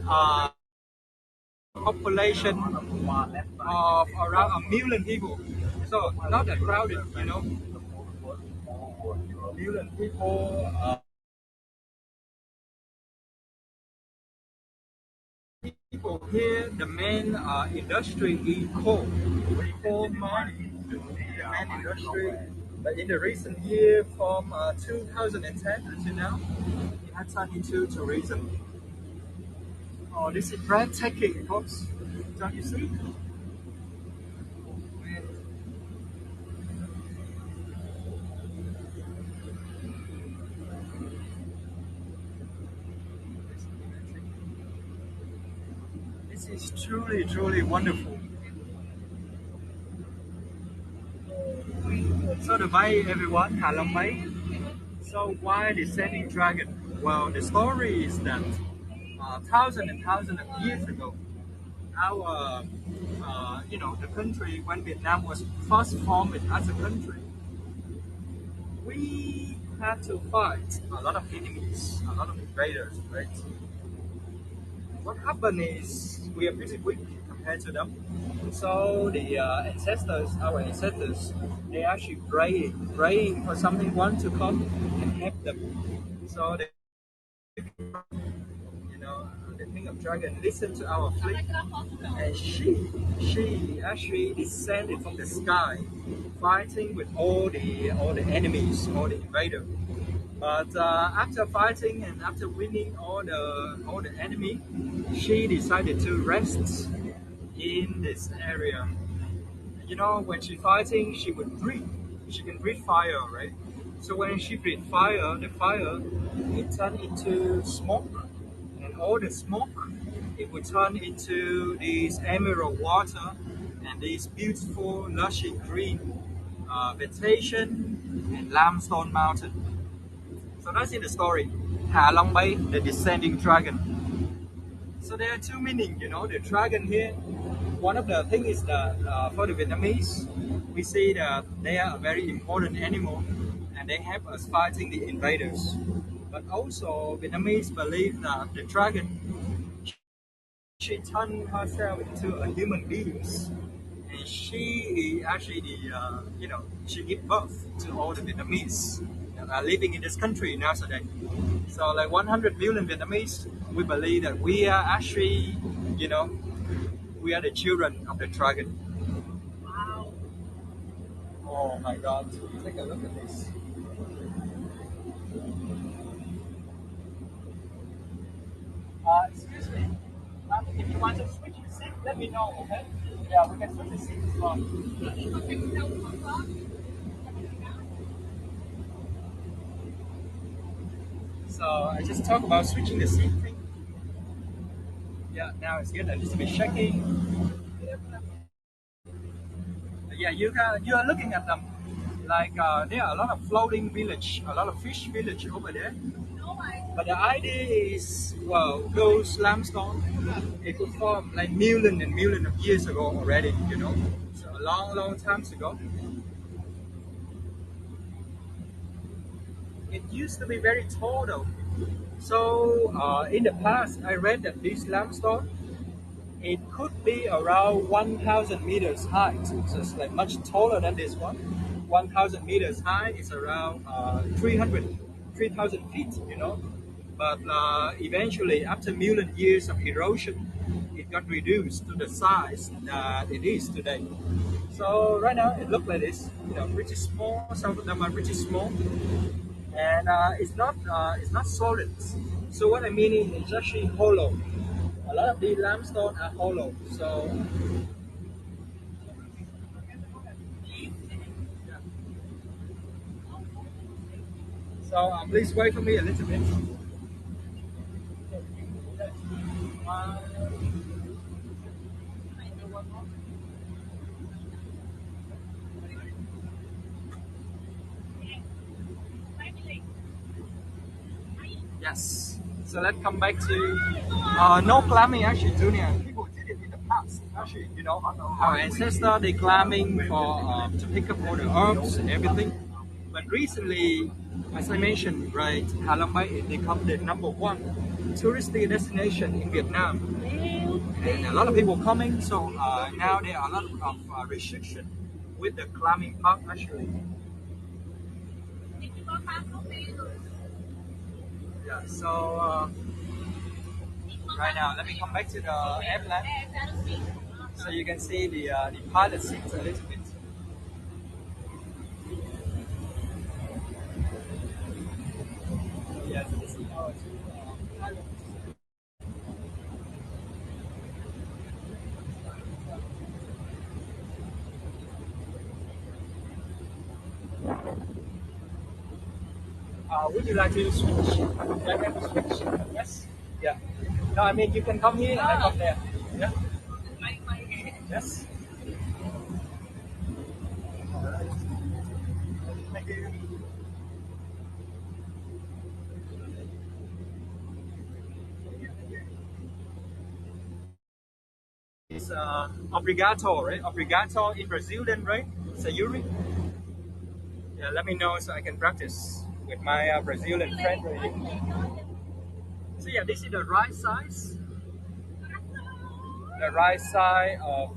Uh, Population of around 1 million people. So not that crowded, you know. 1 million people. People here, the main industry is coal mining, the main industry. But in the recent year, from 2010 until now, it has turned into tourism. Oh, this is breathtaking, folks. Don't you see? This is truly, truly wonderful. So the bay, everyone, Halong Bay. So why the Descending Dragon? Well, the story is that thousands and thousands of years ago, our, the country when Vietnam was first formed as a country, we had to fight a lot of enemies, a lot of invaders, right? What happened is we are pretty weak compared to them. So the our ancestors, they actually praying for someone to come and help them. So they, the King of Dragon listened to our plea, and she actually descended from the sky, fighting with all the enemies, all the invaders. But after fighting and after winning all the enemy, she decided to rest in this area. You know, when she's fighting, she would breathe. She can breathe fire, right? So when she breathed fire, the fire it turned into smoke, and all the smoke it would turn into this emerald water and this beautiful, lushy green vegetation and limestone mountain. So that's in the story. Hạ Long Bay, the descending dragon. So there are two meanings, the dragon here. One of the things is that for the Vietnamese, we see that they are a very important animal and they help us fighting the invaders. But also Vietnamese believe that the dragon, she turned herself into a human being, and she is actually she gave birth to all the Vietnamese that are living in this country nowadays. So like 100 million Vietnamese, we believe that we are actually, we are the children of the dragon. Oh my God! Take a look at this. Excuse me. If you want to switch the seat, let me know. Okay? Yeah, we can switch the seat as well. So I just talk about switching the seat thing. Yeah, now it's good. A little bit shaking. Yeah, you are looking at them like there are a lot of floating village, a lot of fish village over there. But the idea is, well, those limestone, it could form like million and million of years ago already, So a long, long time ago. It used to be very tall though. So in the past, I read that this limestone, it could be around 1,000 meters high. So it's like much taller than this one. 1,000 meters high. It's around 3,000 feet, you know. But eventually, after million years of erosion, it got reduced to the size that it is today. So right now it looks like this, you know, pretty small. Some of them are pretty small, and it's not solid. So what I mean is it's actually hollow. A lot of the limestone are hollow. So please wait for me a little bit. Yes. So let's come back to no climbing actually, Junior. People did it in the past. Actually, you know, our ancestors they climbing for to pick up all the herbs and everything. But recently, as I mentioned, right, Halong Bay it become the #1 touristic destination in Vietnam, and a lot of people coming. So now there are a lot of restriction with the climbing park actually. Yeah. So. Right now, let me come back to the airplane so you can see the pilot seats a little bit. Yes, this is our pilot. Would you like to switch? Yeah, can we switch? Yes? Yeah. No, I mean, you can come here and I come there. Yeah? Yes? Thank you. It's obrigado, right? Obrigado in Brazilian, right? Sayuri? Yeah, let me know so I can practice with my Brazilian friend right here. So yeah, this is the right size. The right side of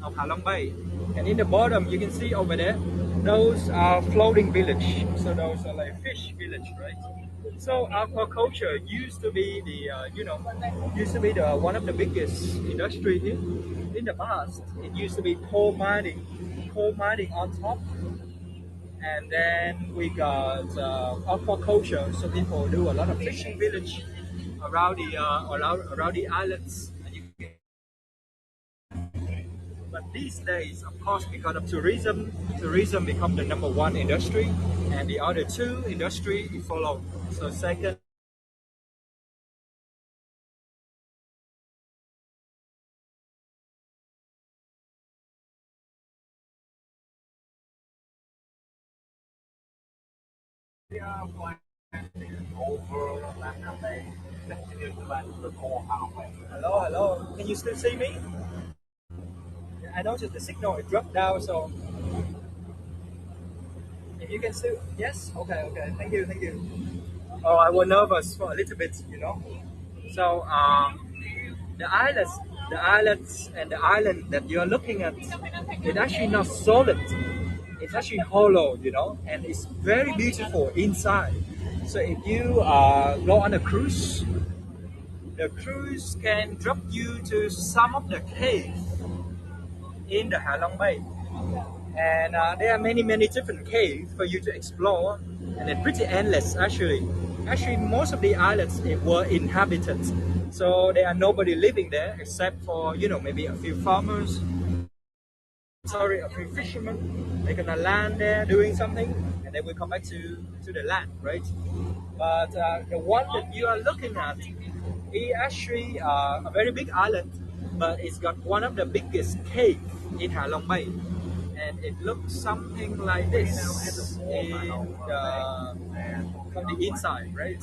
Halong Bay. And in the bottom, you can see over there, those are floating village. So those are like fish village, right? So aquaculture used to be the, used to be the one of the biggest industry in the past. It used to be coal mining on top. And then we got aquaculture. So people do a lot of fishing village around the islands. And you can But these days, of course, because of tourism become the #1 industry, and the other two industry follow. So second, over Halong Bay. Hello, hello. Can you still see me? I noticed the signal it dropped down, so if you can still, yes, okay, okay. Thank you, thank you. Oh, I was nervous for a little bit, you know. So the islands, and the island that you are looking at, it's actually not solid. It's actually hollow, you know, and it's very beautiful inside. So if you go on a cruise, the cruise can drop you to some of the caves in the Halong Bay, and there are many different caves for you to explore, and they're pretty endless actually. Actually, most of the islands were inhabited, so there are nobody living there except for maybe a few farmers, sorry, a few fishermen. They're gonna land there doing something, and then we come back to the land, right? But the one that you are looking at is actually a very big island, but it's got one of the biggest caves in Halong Bay, and it looks something like this from the inside, right?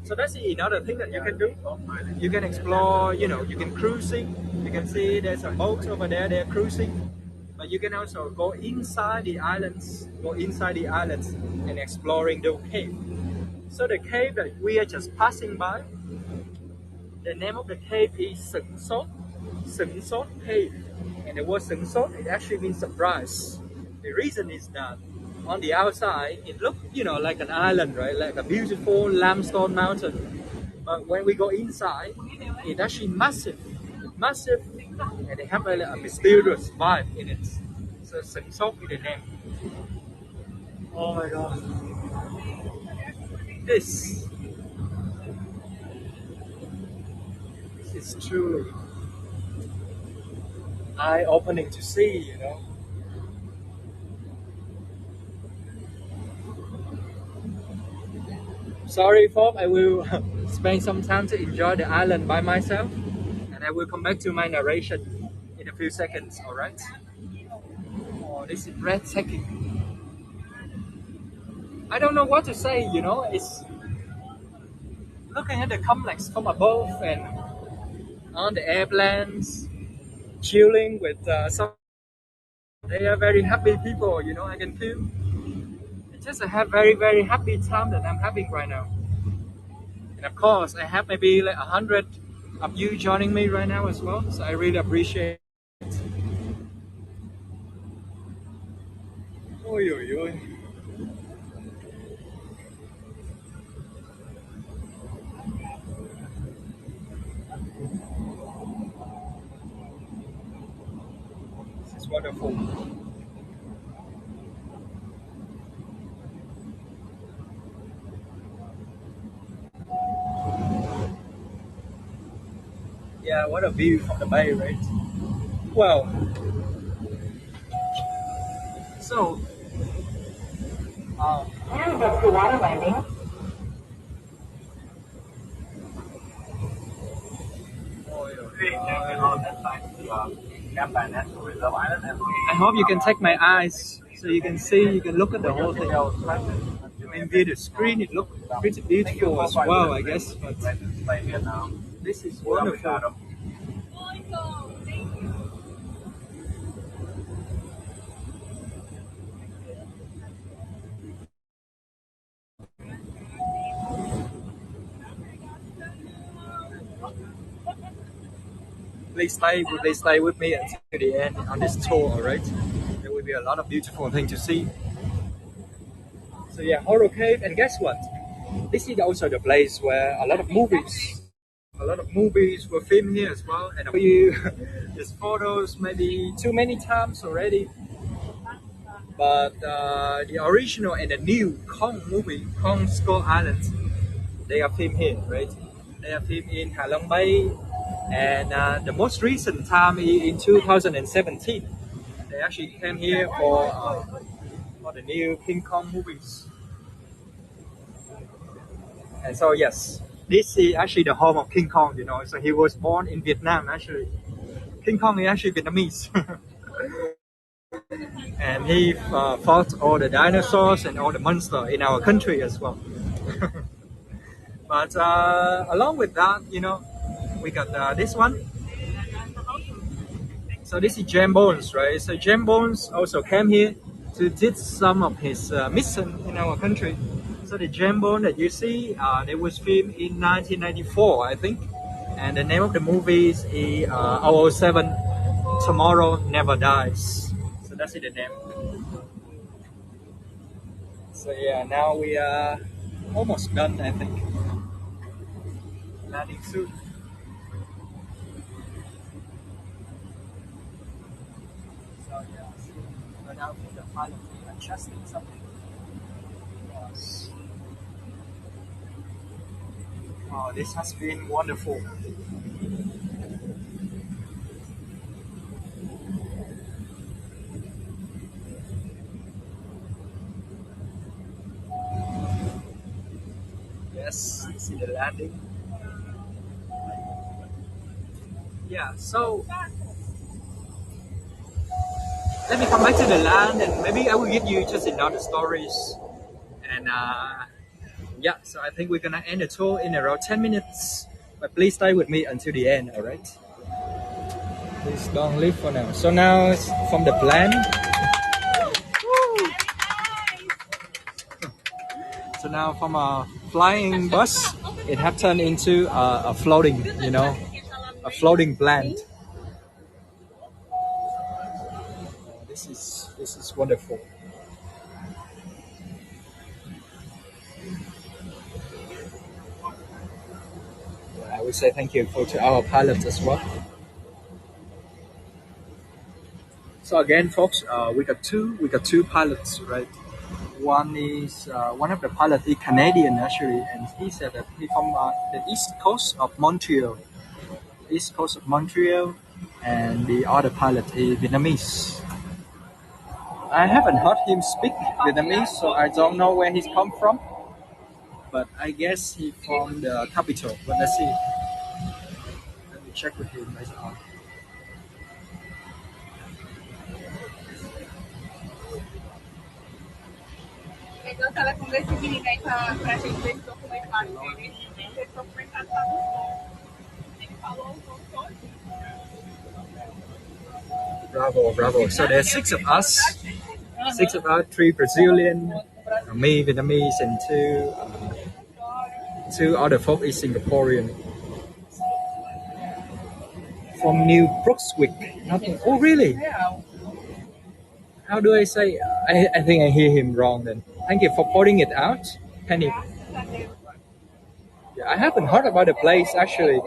So that's another thing that you can do. You can explore, you can cruising. You can see there's a boat over there, they're cruising. But you can also go inside the islands, and exploring the cave. So the cave that we are just passing by, the name of the cave is Sửng Sốt Cave. And the word Sửng Sốt, it actually means surprise. The reason is that on the outside it looks, like an island, right? Like a beautiful limestone mountain. But when we go inside, it's actually massive, massive, and they have a mysterious vibe in it. So Sengtok is the name. Oh my god, this is truly eye-opening to see. Sorry, folks, I will spend some time to enjoy the island by myself, and I will come back to my narration in a few seconds, alright? Oh, this is breathtaking. I don't know what to say. It's looking at the complex from above and on the airplanes, chilling with some. They are very happy people. I can feel. It's just a very, very happy time that I'm having right now. And of course, I have maybe like 100 of you joining me right now as well. So I really appreciate. Oi, oi, oi. This is wonderful. Yeah, what a view from the bay, right? Well, so uh, And that's the water landing. oi, oi, oi. I hope you can take my eyes so you can see, you can look at the whole thing. I mean, via the screen, it looks pretty beautiful as well, I guess. But this is wonderful. Please stay with me until the end on this tour, alright? There will be a lot of beautiful things to see. So yeah, Horror Cave, and guess what? This is also the place where a lot of movies were filmed here as well. And I show you these photos maybe too many times already. But the original and the new Kong movie, Kong Skull Island, they are filmed here, right? They are filmed in Halong Bay, and the most recent time in 2017, they actually came here for the new King Kong movies. And so yes, this is actually the home of King Kong. So he was born in Vietnam actually. King Kong is actually Vietnamese. And he fought all the dinosaurs and all the monsters in our country as well. But along with that, we got this one. So this is James Bones, right? So James Bones also came here to did some of his mission in our country. So the James Bone that you see, they was filmed in 1994, I think. And the name of the movie is 007, Tomorrow Never Dies. So that's the name. So yeah, now we are almost done, I think. Landing soon. So yeah, we're now in the pilot adjusting something. Yes. Oh, this has been wonderful. Yes, you see the landing. Yeah, so let me come back to the land and maybe I will give you just another stories. And yeah, so I think we're gonna end the tour in around 10 minutes. But please stay with me until the end, alright? Please don't leave for now. So now it's from the plan. So now from a flying bus, it have turned into a floating, a floating plant. This is It's wonderful. I would say thank you to our pilots as well. So again, folks, we got two pilots, right? One of the pilots is Canadian actually, and he said that he from the east coast of Montreal, and the other pilot is Vietnamese. I haven't heard him speak Vietnamese, so I don't know where he's come from. But I guess he's from the capital. But let's see. Let me check with him later on. Então, se ela conversa esse menino aí pra gente ver esse documentário dele. Esse documentário tá muito bom. Ele falou o nome todo. Bravo. So there's six of us, three Brazilian, me Vietnamese, and two other folk is Singaporean. From New Brunswick. Oh, really? How do I say? I think I hear him wrong then. Thank you for pointing it out, Penny. Yeah, I haven't heard about the place actually.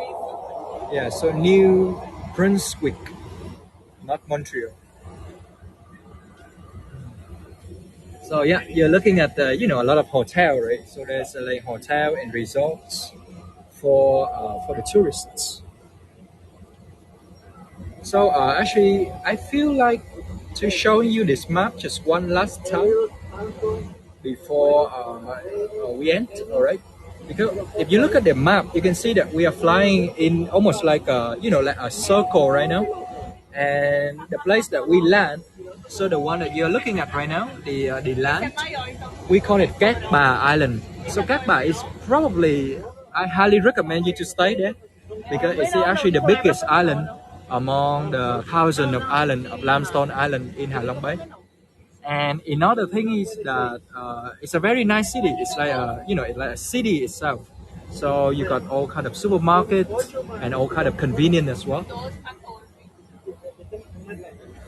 Yeah, so New Brunswick, not Montreal. So yeah, you're looking at a lot of hotel, right? So there's like hotel and resorts for the tourists. So actually, I feel like to show you this map just one last time before we end. All right, because if you look at the map, you can see that we are flying in almost like like a circle right now, and the place that we land. So the one that you're looking at right now, the land, we call it Cat Ba Island. So Cat Ba is probably, I highly recommend you to stay there because it's actually the biggest island among the thousands of islands of limestone island in Halong Bay. And another thing is that it's a very nice city. It's like it's like a city itself. So you got all kind of supermarkets and all kind of convenience as well.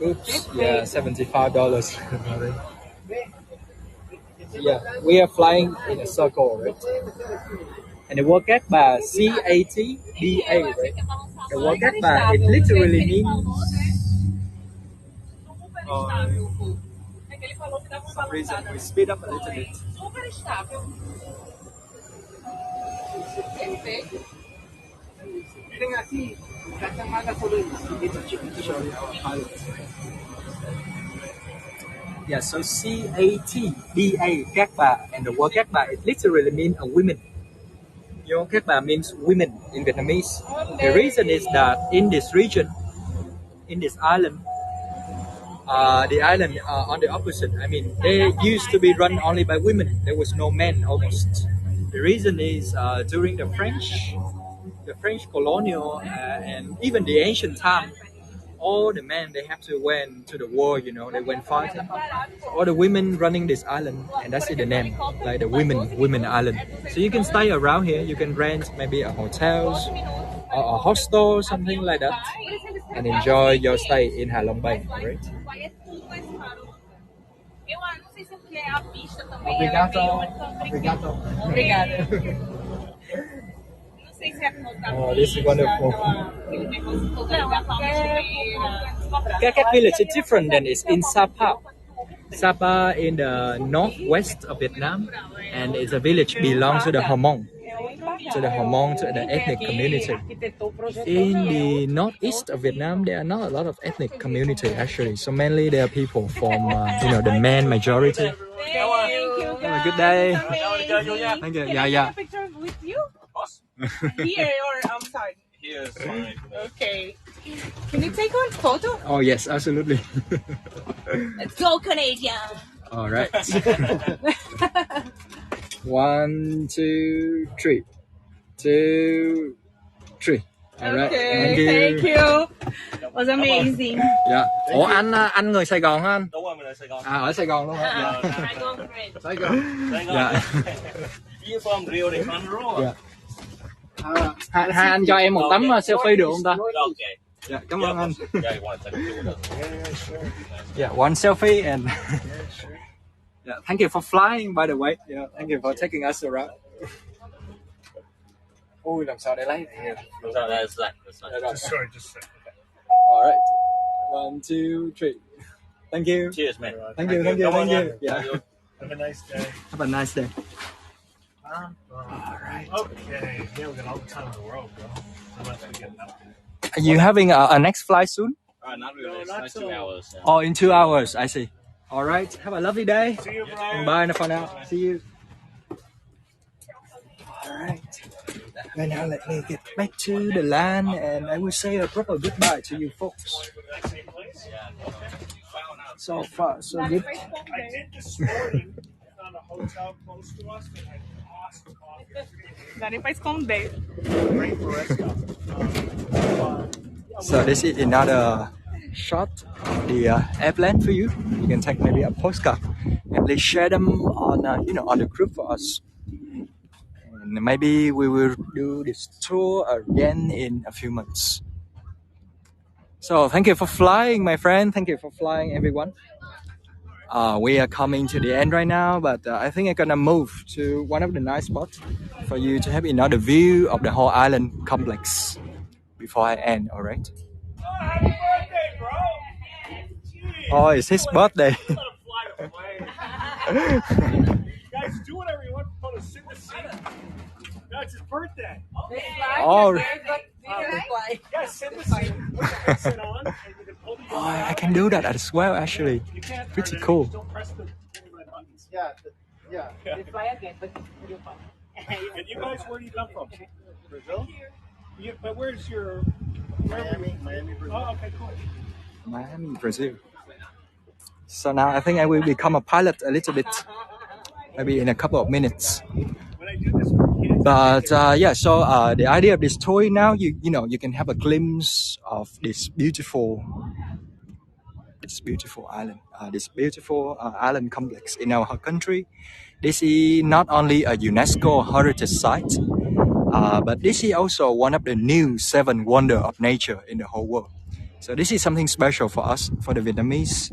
Oops, yeah, $75. Yeah, we are flying in a circle, right? And the word Cat Ba, C-A-T-B-A, right? The word Cat Ba, it literally means for some reason we speed up a little bit. Yeah, so C-A-T-B-A, Cat Ba, and the word Cat Ba, it literally means a woman. Cat Ba means women in Vietnamese. The reason is that in this region, in this island, the island on the opposite, I mean, they used to be run only by women. There was no men almost. The reason is during the French colonial and even the ancient time, all the men, they have to went to the war, they went fighting. So all the women running this island, and that's the name, like the women island. So you can stay around here, you can rent maybe a hotels or a hostel, something like that, and enjoy your stay in Halong Bay, right? Obrigado. Oh, this is wonderful. Cat village is different than it's in Sapa. Sapa in the northwest of Vietnam, and it's a village belongs to the Hmong, to the ethnic community. In the northeast of Vietnam, there are not a lot of ethnic community actually. So mainly there are people from the man majority. Have a good day. Thank you. Yeah. With you? Here or outside? Here is fine. Okay. Can you take one photo? Oh yes, absolutely. Let's go, Canadian. All right. 1, 2, 3. 2, 3. All right. Okay, thank you. Was amazing. Dạ. Ủa anh người Sài Gòn hả anh? Đúng rồi, mình ở Sài Gòn. À, ở Sài Gòn luôn hả? Sài Gòn. Dạ. You from Rio de Janeiro? Dạ. Hai anh cho em một tấm selfie được không ta? Okay. Yeah, come on, man. Yeah, you want to take a picture with us? Yeah, sure. Yeah, one selfie and Yeah, sure. yeah, thank you for flying, by the way. Yeah, thank you for taking us around. Ui, làm sao để lấy này? That's right, that's right. Just sorry. All right. 1, 2, 3. Thank you. Cheers, man. Thank you. Thank you. Come on, Thank you. man. Yeah. Have a nice day. Have a nice day. All right. Okay. Yeah, we got all the time in the world, bro. Unless we get nothing. Are you having a next flight soon? Not really. No, It's not like so. 2 hours. Yeah. Oh, in 2 hours. I see. All right. Have a lovely day. See you, bro. Bye for now. See you. All right. And now let me get back to the land, and I will say a proper goodbye to you folks. So far, so good. I did this morning. I found a hotel close to us that had awesome coffee. Dá nem pra esconder. Great Fresca. So this is another shot of the airplane for you. You can take maybe a postcard and please share them on on the group for us. And maybe we will do this tour again in a few months. So thank you for flying, my friend. Thank you for flying, everyone. We are coming to the end right now, but I think I'm gonna move to one of the nice spots for you to have another view of the whole island complex before I end. All right. Happy birthday, bro! Jeez. Oh, it's his birthday. I'm gonna fly away. Guys, do whatever you want. Put a sit in the seat. No, it's his birthday. Oh, Yeah, sit in the seat. Put your headset on, and you can hold it. I can do that as well, actually. You can't Pretty turn it. cool. Just don't press the red buttons. Yeah. And you guys, where do you come from? Brazil. Yeah, but where's your Miami, Brazil. Oh, okay, cool. Miami, Brazil. So now I think I will become a pilot a little bit, maybe in a couple of minutes. When I do this for kids, But yeah, so the idea of this tour now, you can have a glimpse of this beautiful island, this beautiful island complex in our country. This is not only a UNESCO heritage site, but this is also one of the new 7 wonders of nature in the whole world. So this is something special for us, for the Vietnamese.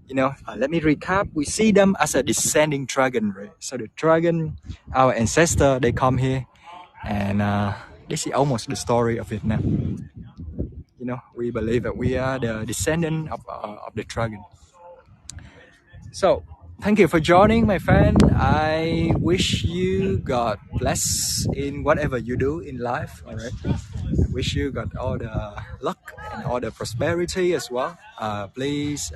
Let me recap. We see them as a descending dragon, right? So the dragon, our ancestor, they come here, and this is almost the story of Vietnam. We believe that we are the descendant of the dragon. So thank you for joining, my friend. I wish you God bless in whatever you do in life. All right. I wish you got all the luck and all the prosperity as well. Please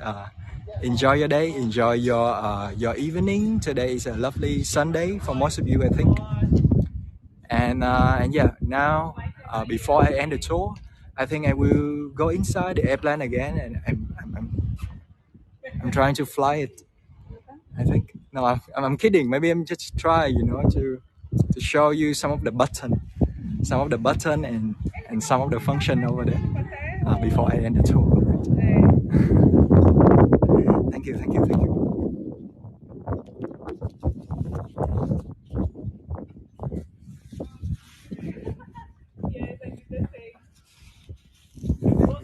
enjoy your day. Enjoy your evening. Today is a lovely Sunday for most of you, I think. And yeah, now before I end the tour, I think I will go inside the airplane again, and I'm trying to fly it. I think no, I'm kidding. Maybe I'm just trying, to show you some of the button and some of the function over there before I end the tour. Thank you.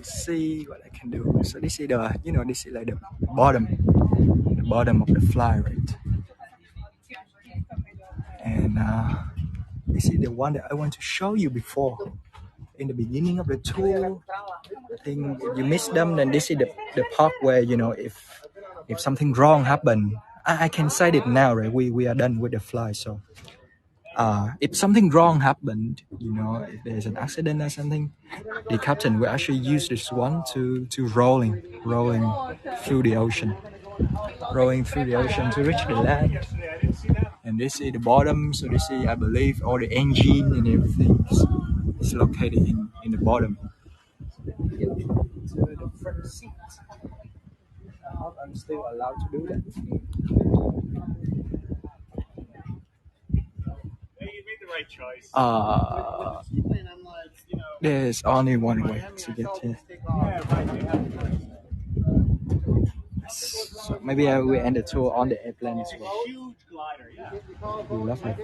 See what I can do. So this is this is like the bottom of the fly, right? And this is the one that I want to show you before in the beginning of the tour. I think if you miss them, then this is the part where if something wrong happened, I can say it now, right? We are done with the fly, so if something wrong happened, if there's an accident or something, the captain will actually use this one to rolling through the ocean to reach the land. And this is the bottom, so this is, I believe, all the engine and everything is located in the bottom. Get into the front seat. I hope I'm still allowed to do that. Right choice. There's only one way to get here. So maybe I will end the tour on the airplane as well. Huge glider, yeah. Lovely.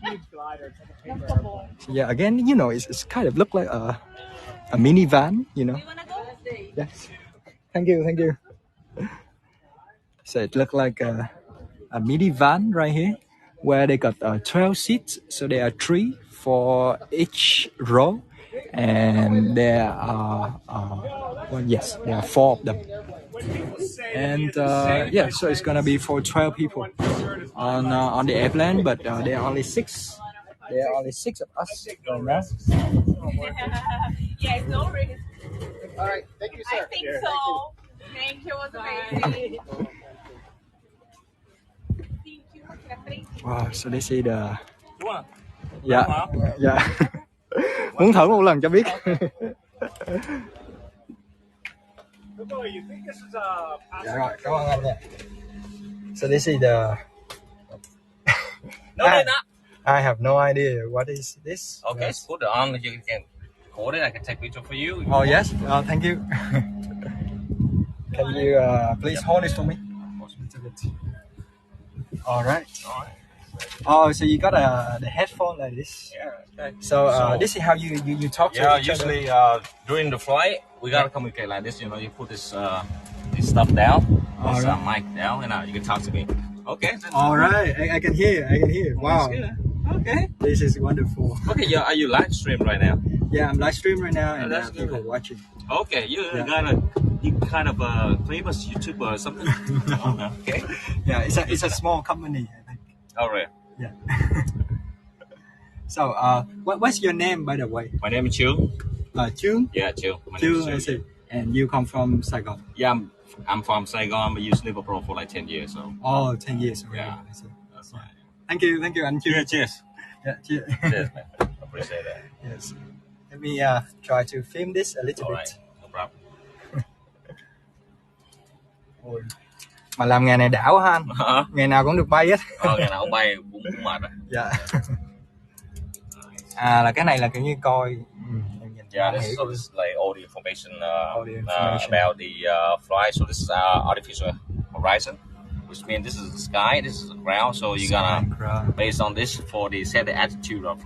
huge glider. It's like a paper airplane. So yeah, again, you know, it's kind of look like a minivan, you know. Yes. Thank you, thank you. So it look like a minivan right here, where they got 12 seats. So there are 3 for each row, and there are well, yes, there are 4 of them. And yeah, so it's gonna be for 12 people on the airplane, but there are only 6. There are only 6 of us right now. Yeah, it's no risk. All right, thank you, sir. I think so. Thank you, it was amazing. Wow, so this is the Đúng không? dạ dạ muốn thử một lần cho biết. You think this is a Dạ rồi, cảm ơn anh nha. So this is the No, they're not. I have no idea what is this. Okay, Yes. put it on. You can hold it. I can take picture for you. Oh yes, thank you. Can you please hold it for me? All right. All right. Oh, so you got the headphone like this. Yeah. Okay. So this is how you talk to Yeah, each usually during the flight, we gotta communicate like this. You know, you put this stuff down, this mic down, and you can talk to me. Okay. All right, I can hear. I can hear. Wow. Okay. This is wonderful. Okay. Yeah. Are you live stream right now? Yeah, I'm live stream right now, and that's people good. watching. Okay. You kind of famous YouTuber or something? Okay. Yeah, it's a small company, I think. All right. Yeah. So, what's your name, by the way? My name is Chu. Chu. Yeah, Chu. My name Chu, is I Chu. see. And you come from Saigon. Yeah, I'm from Saigon, but used Liverpool for like 10 years. So. Oh, 10 years already. Yeah. I see. That's right. Thank you, anh Chu. Yeah, cheers. Yeah, cheers. Cheers, man. Appreciate that. Yes. Let me try to film this a little All bit. right. No problem. Ôi. Mà làm nghề này đảo ha anh. Ngày nào cũng được bay hết. Ngày nào cũng bay cũng mệt rồi. Dạ. À là cái này là kiểu như coi. Yeah, this is like all the information, information. about the flight. So this is artificial horizon, which means this is the sky, this is the ground. So you're gonna based on this for the set the attitude of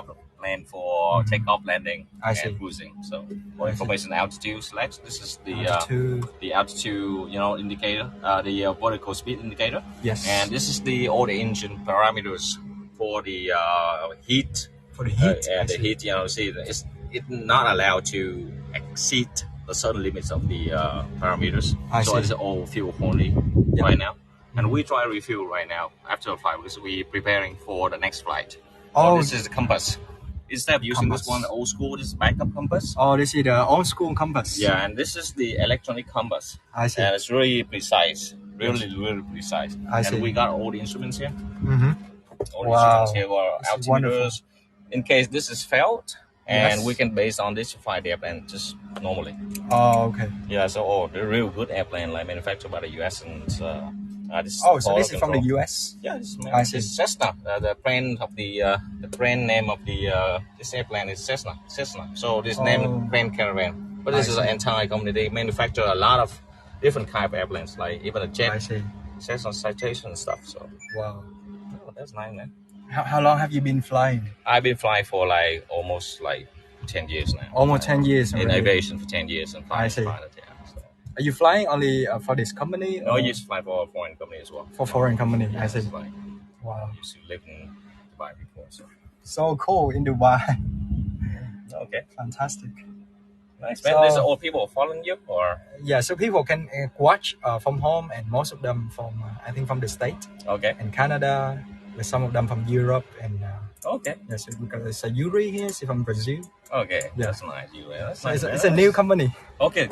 the plane for takeoff, landing, and cruising. So for information altitude select. This is the altitude indicator, the vertical speed indicator. Yes. And this is all the engine parameters for the heat. For the heat. And the heat, it's not allowed to exceed the certain limits of the parameters. So it's all fuel only right now. And we try refuel right now after the flight because we're preparing for the next flight. Oh, this is the compass. Instead of using this one old school, this is backup compass. Oh, this is the old school compass. Yeah, and this is the electronic compass. I see. And it's really precise, really precise. And we got all the instruments here. Mm-hmm. All the instruments here are altimeters. In case this is failed, and we can base on this to fly the airplane just normally. Oh, okay. Yeah, so they're real good airplane, like manufactured by the US and this. So this is from the US. Yeah, this is Cessna. The brand of the brand name of this airplane is Cessna. So this name Grand Caravan. But this is an entire company. They manufacture a lot of different kind of airplanes, like even a jet, Cessna Citation stuff. So wow, that's nice, man. How long have you been flying? I've been flying for almost 10 years now. Almost 10 years already. In aviation for 10 years and flying. So. Are you flying only for this company? No, I used to fly for a foreign company as well. For foreign company, I see. Wow. I used to live in Dubai before. So cool in Dubai. Okay. Fantastic. Nice, man. These are all people following you, or? Yeah, so people can watch from home, and most of them from I think from the States. Okay. And Canada. Some of them from Europe and okay. Yes, because Yuri here is from Brazil. Okay, that's nice. That's nice, it's a new company. Okay,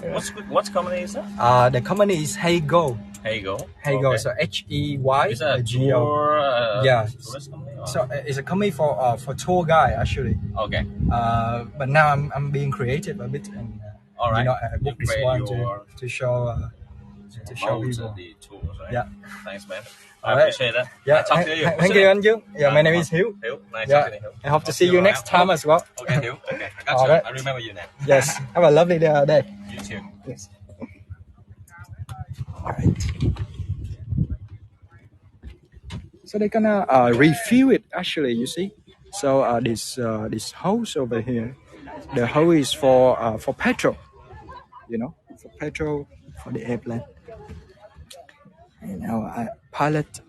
what company is that? The company is Heygo. Heygo. Okay. So HEY. Is that a tour? Yeah. Tourist company? Or? So it's a company for tour guide actually. Okay. But now I'm being creative a bit and all right. I booked this one to show people. The tours, right? Yeah. Thanks, man. I appreciate that. Yeah, talk to you. Thank you, Anju. Yeah, my name is Hiếu. Hiếu, nice talking to you. I hope to see you next time as well. Okay, Hiếu. Okay, I got you. I remember you now. Yes, have a lovely day. You too. Yes. All right. So they're gonna refill it actually, you see. So this hose over here, the hose is for petrol, you know, for petrol for the airplane. And our pilot,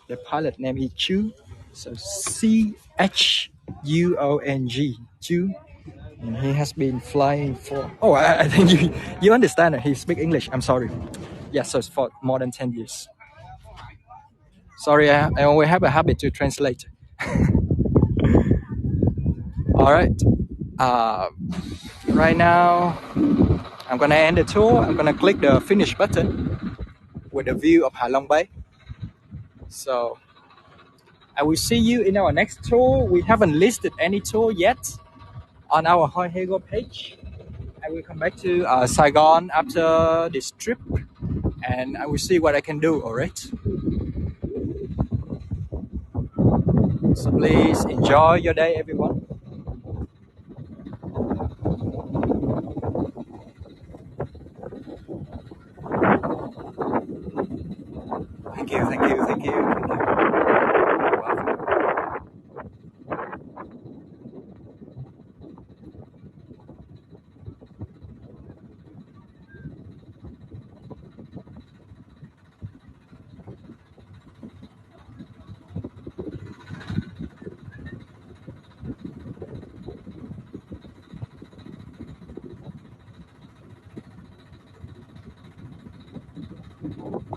the pilot name is Chu, so Chuong, Chu, and he has been flying for. Oh, I think you understand it. He speak English. I'm sorry. Yes, so it's for more than 10 years. Sorry, I always have a habit to translate. All right. Uh, right now, I'm gonna end the tour. I'm gonna click the finish button with a view of Halong Bay. So I will see you in our next tour. We haven't listed any tour yet on our Hoihego page. I will come back to Saigon after this trip, and I will see what I can do. All right. So please enjoy your day, everyone. Thank you, thank you, thank you, thank you.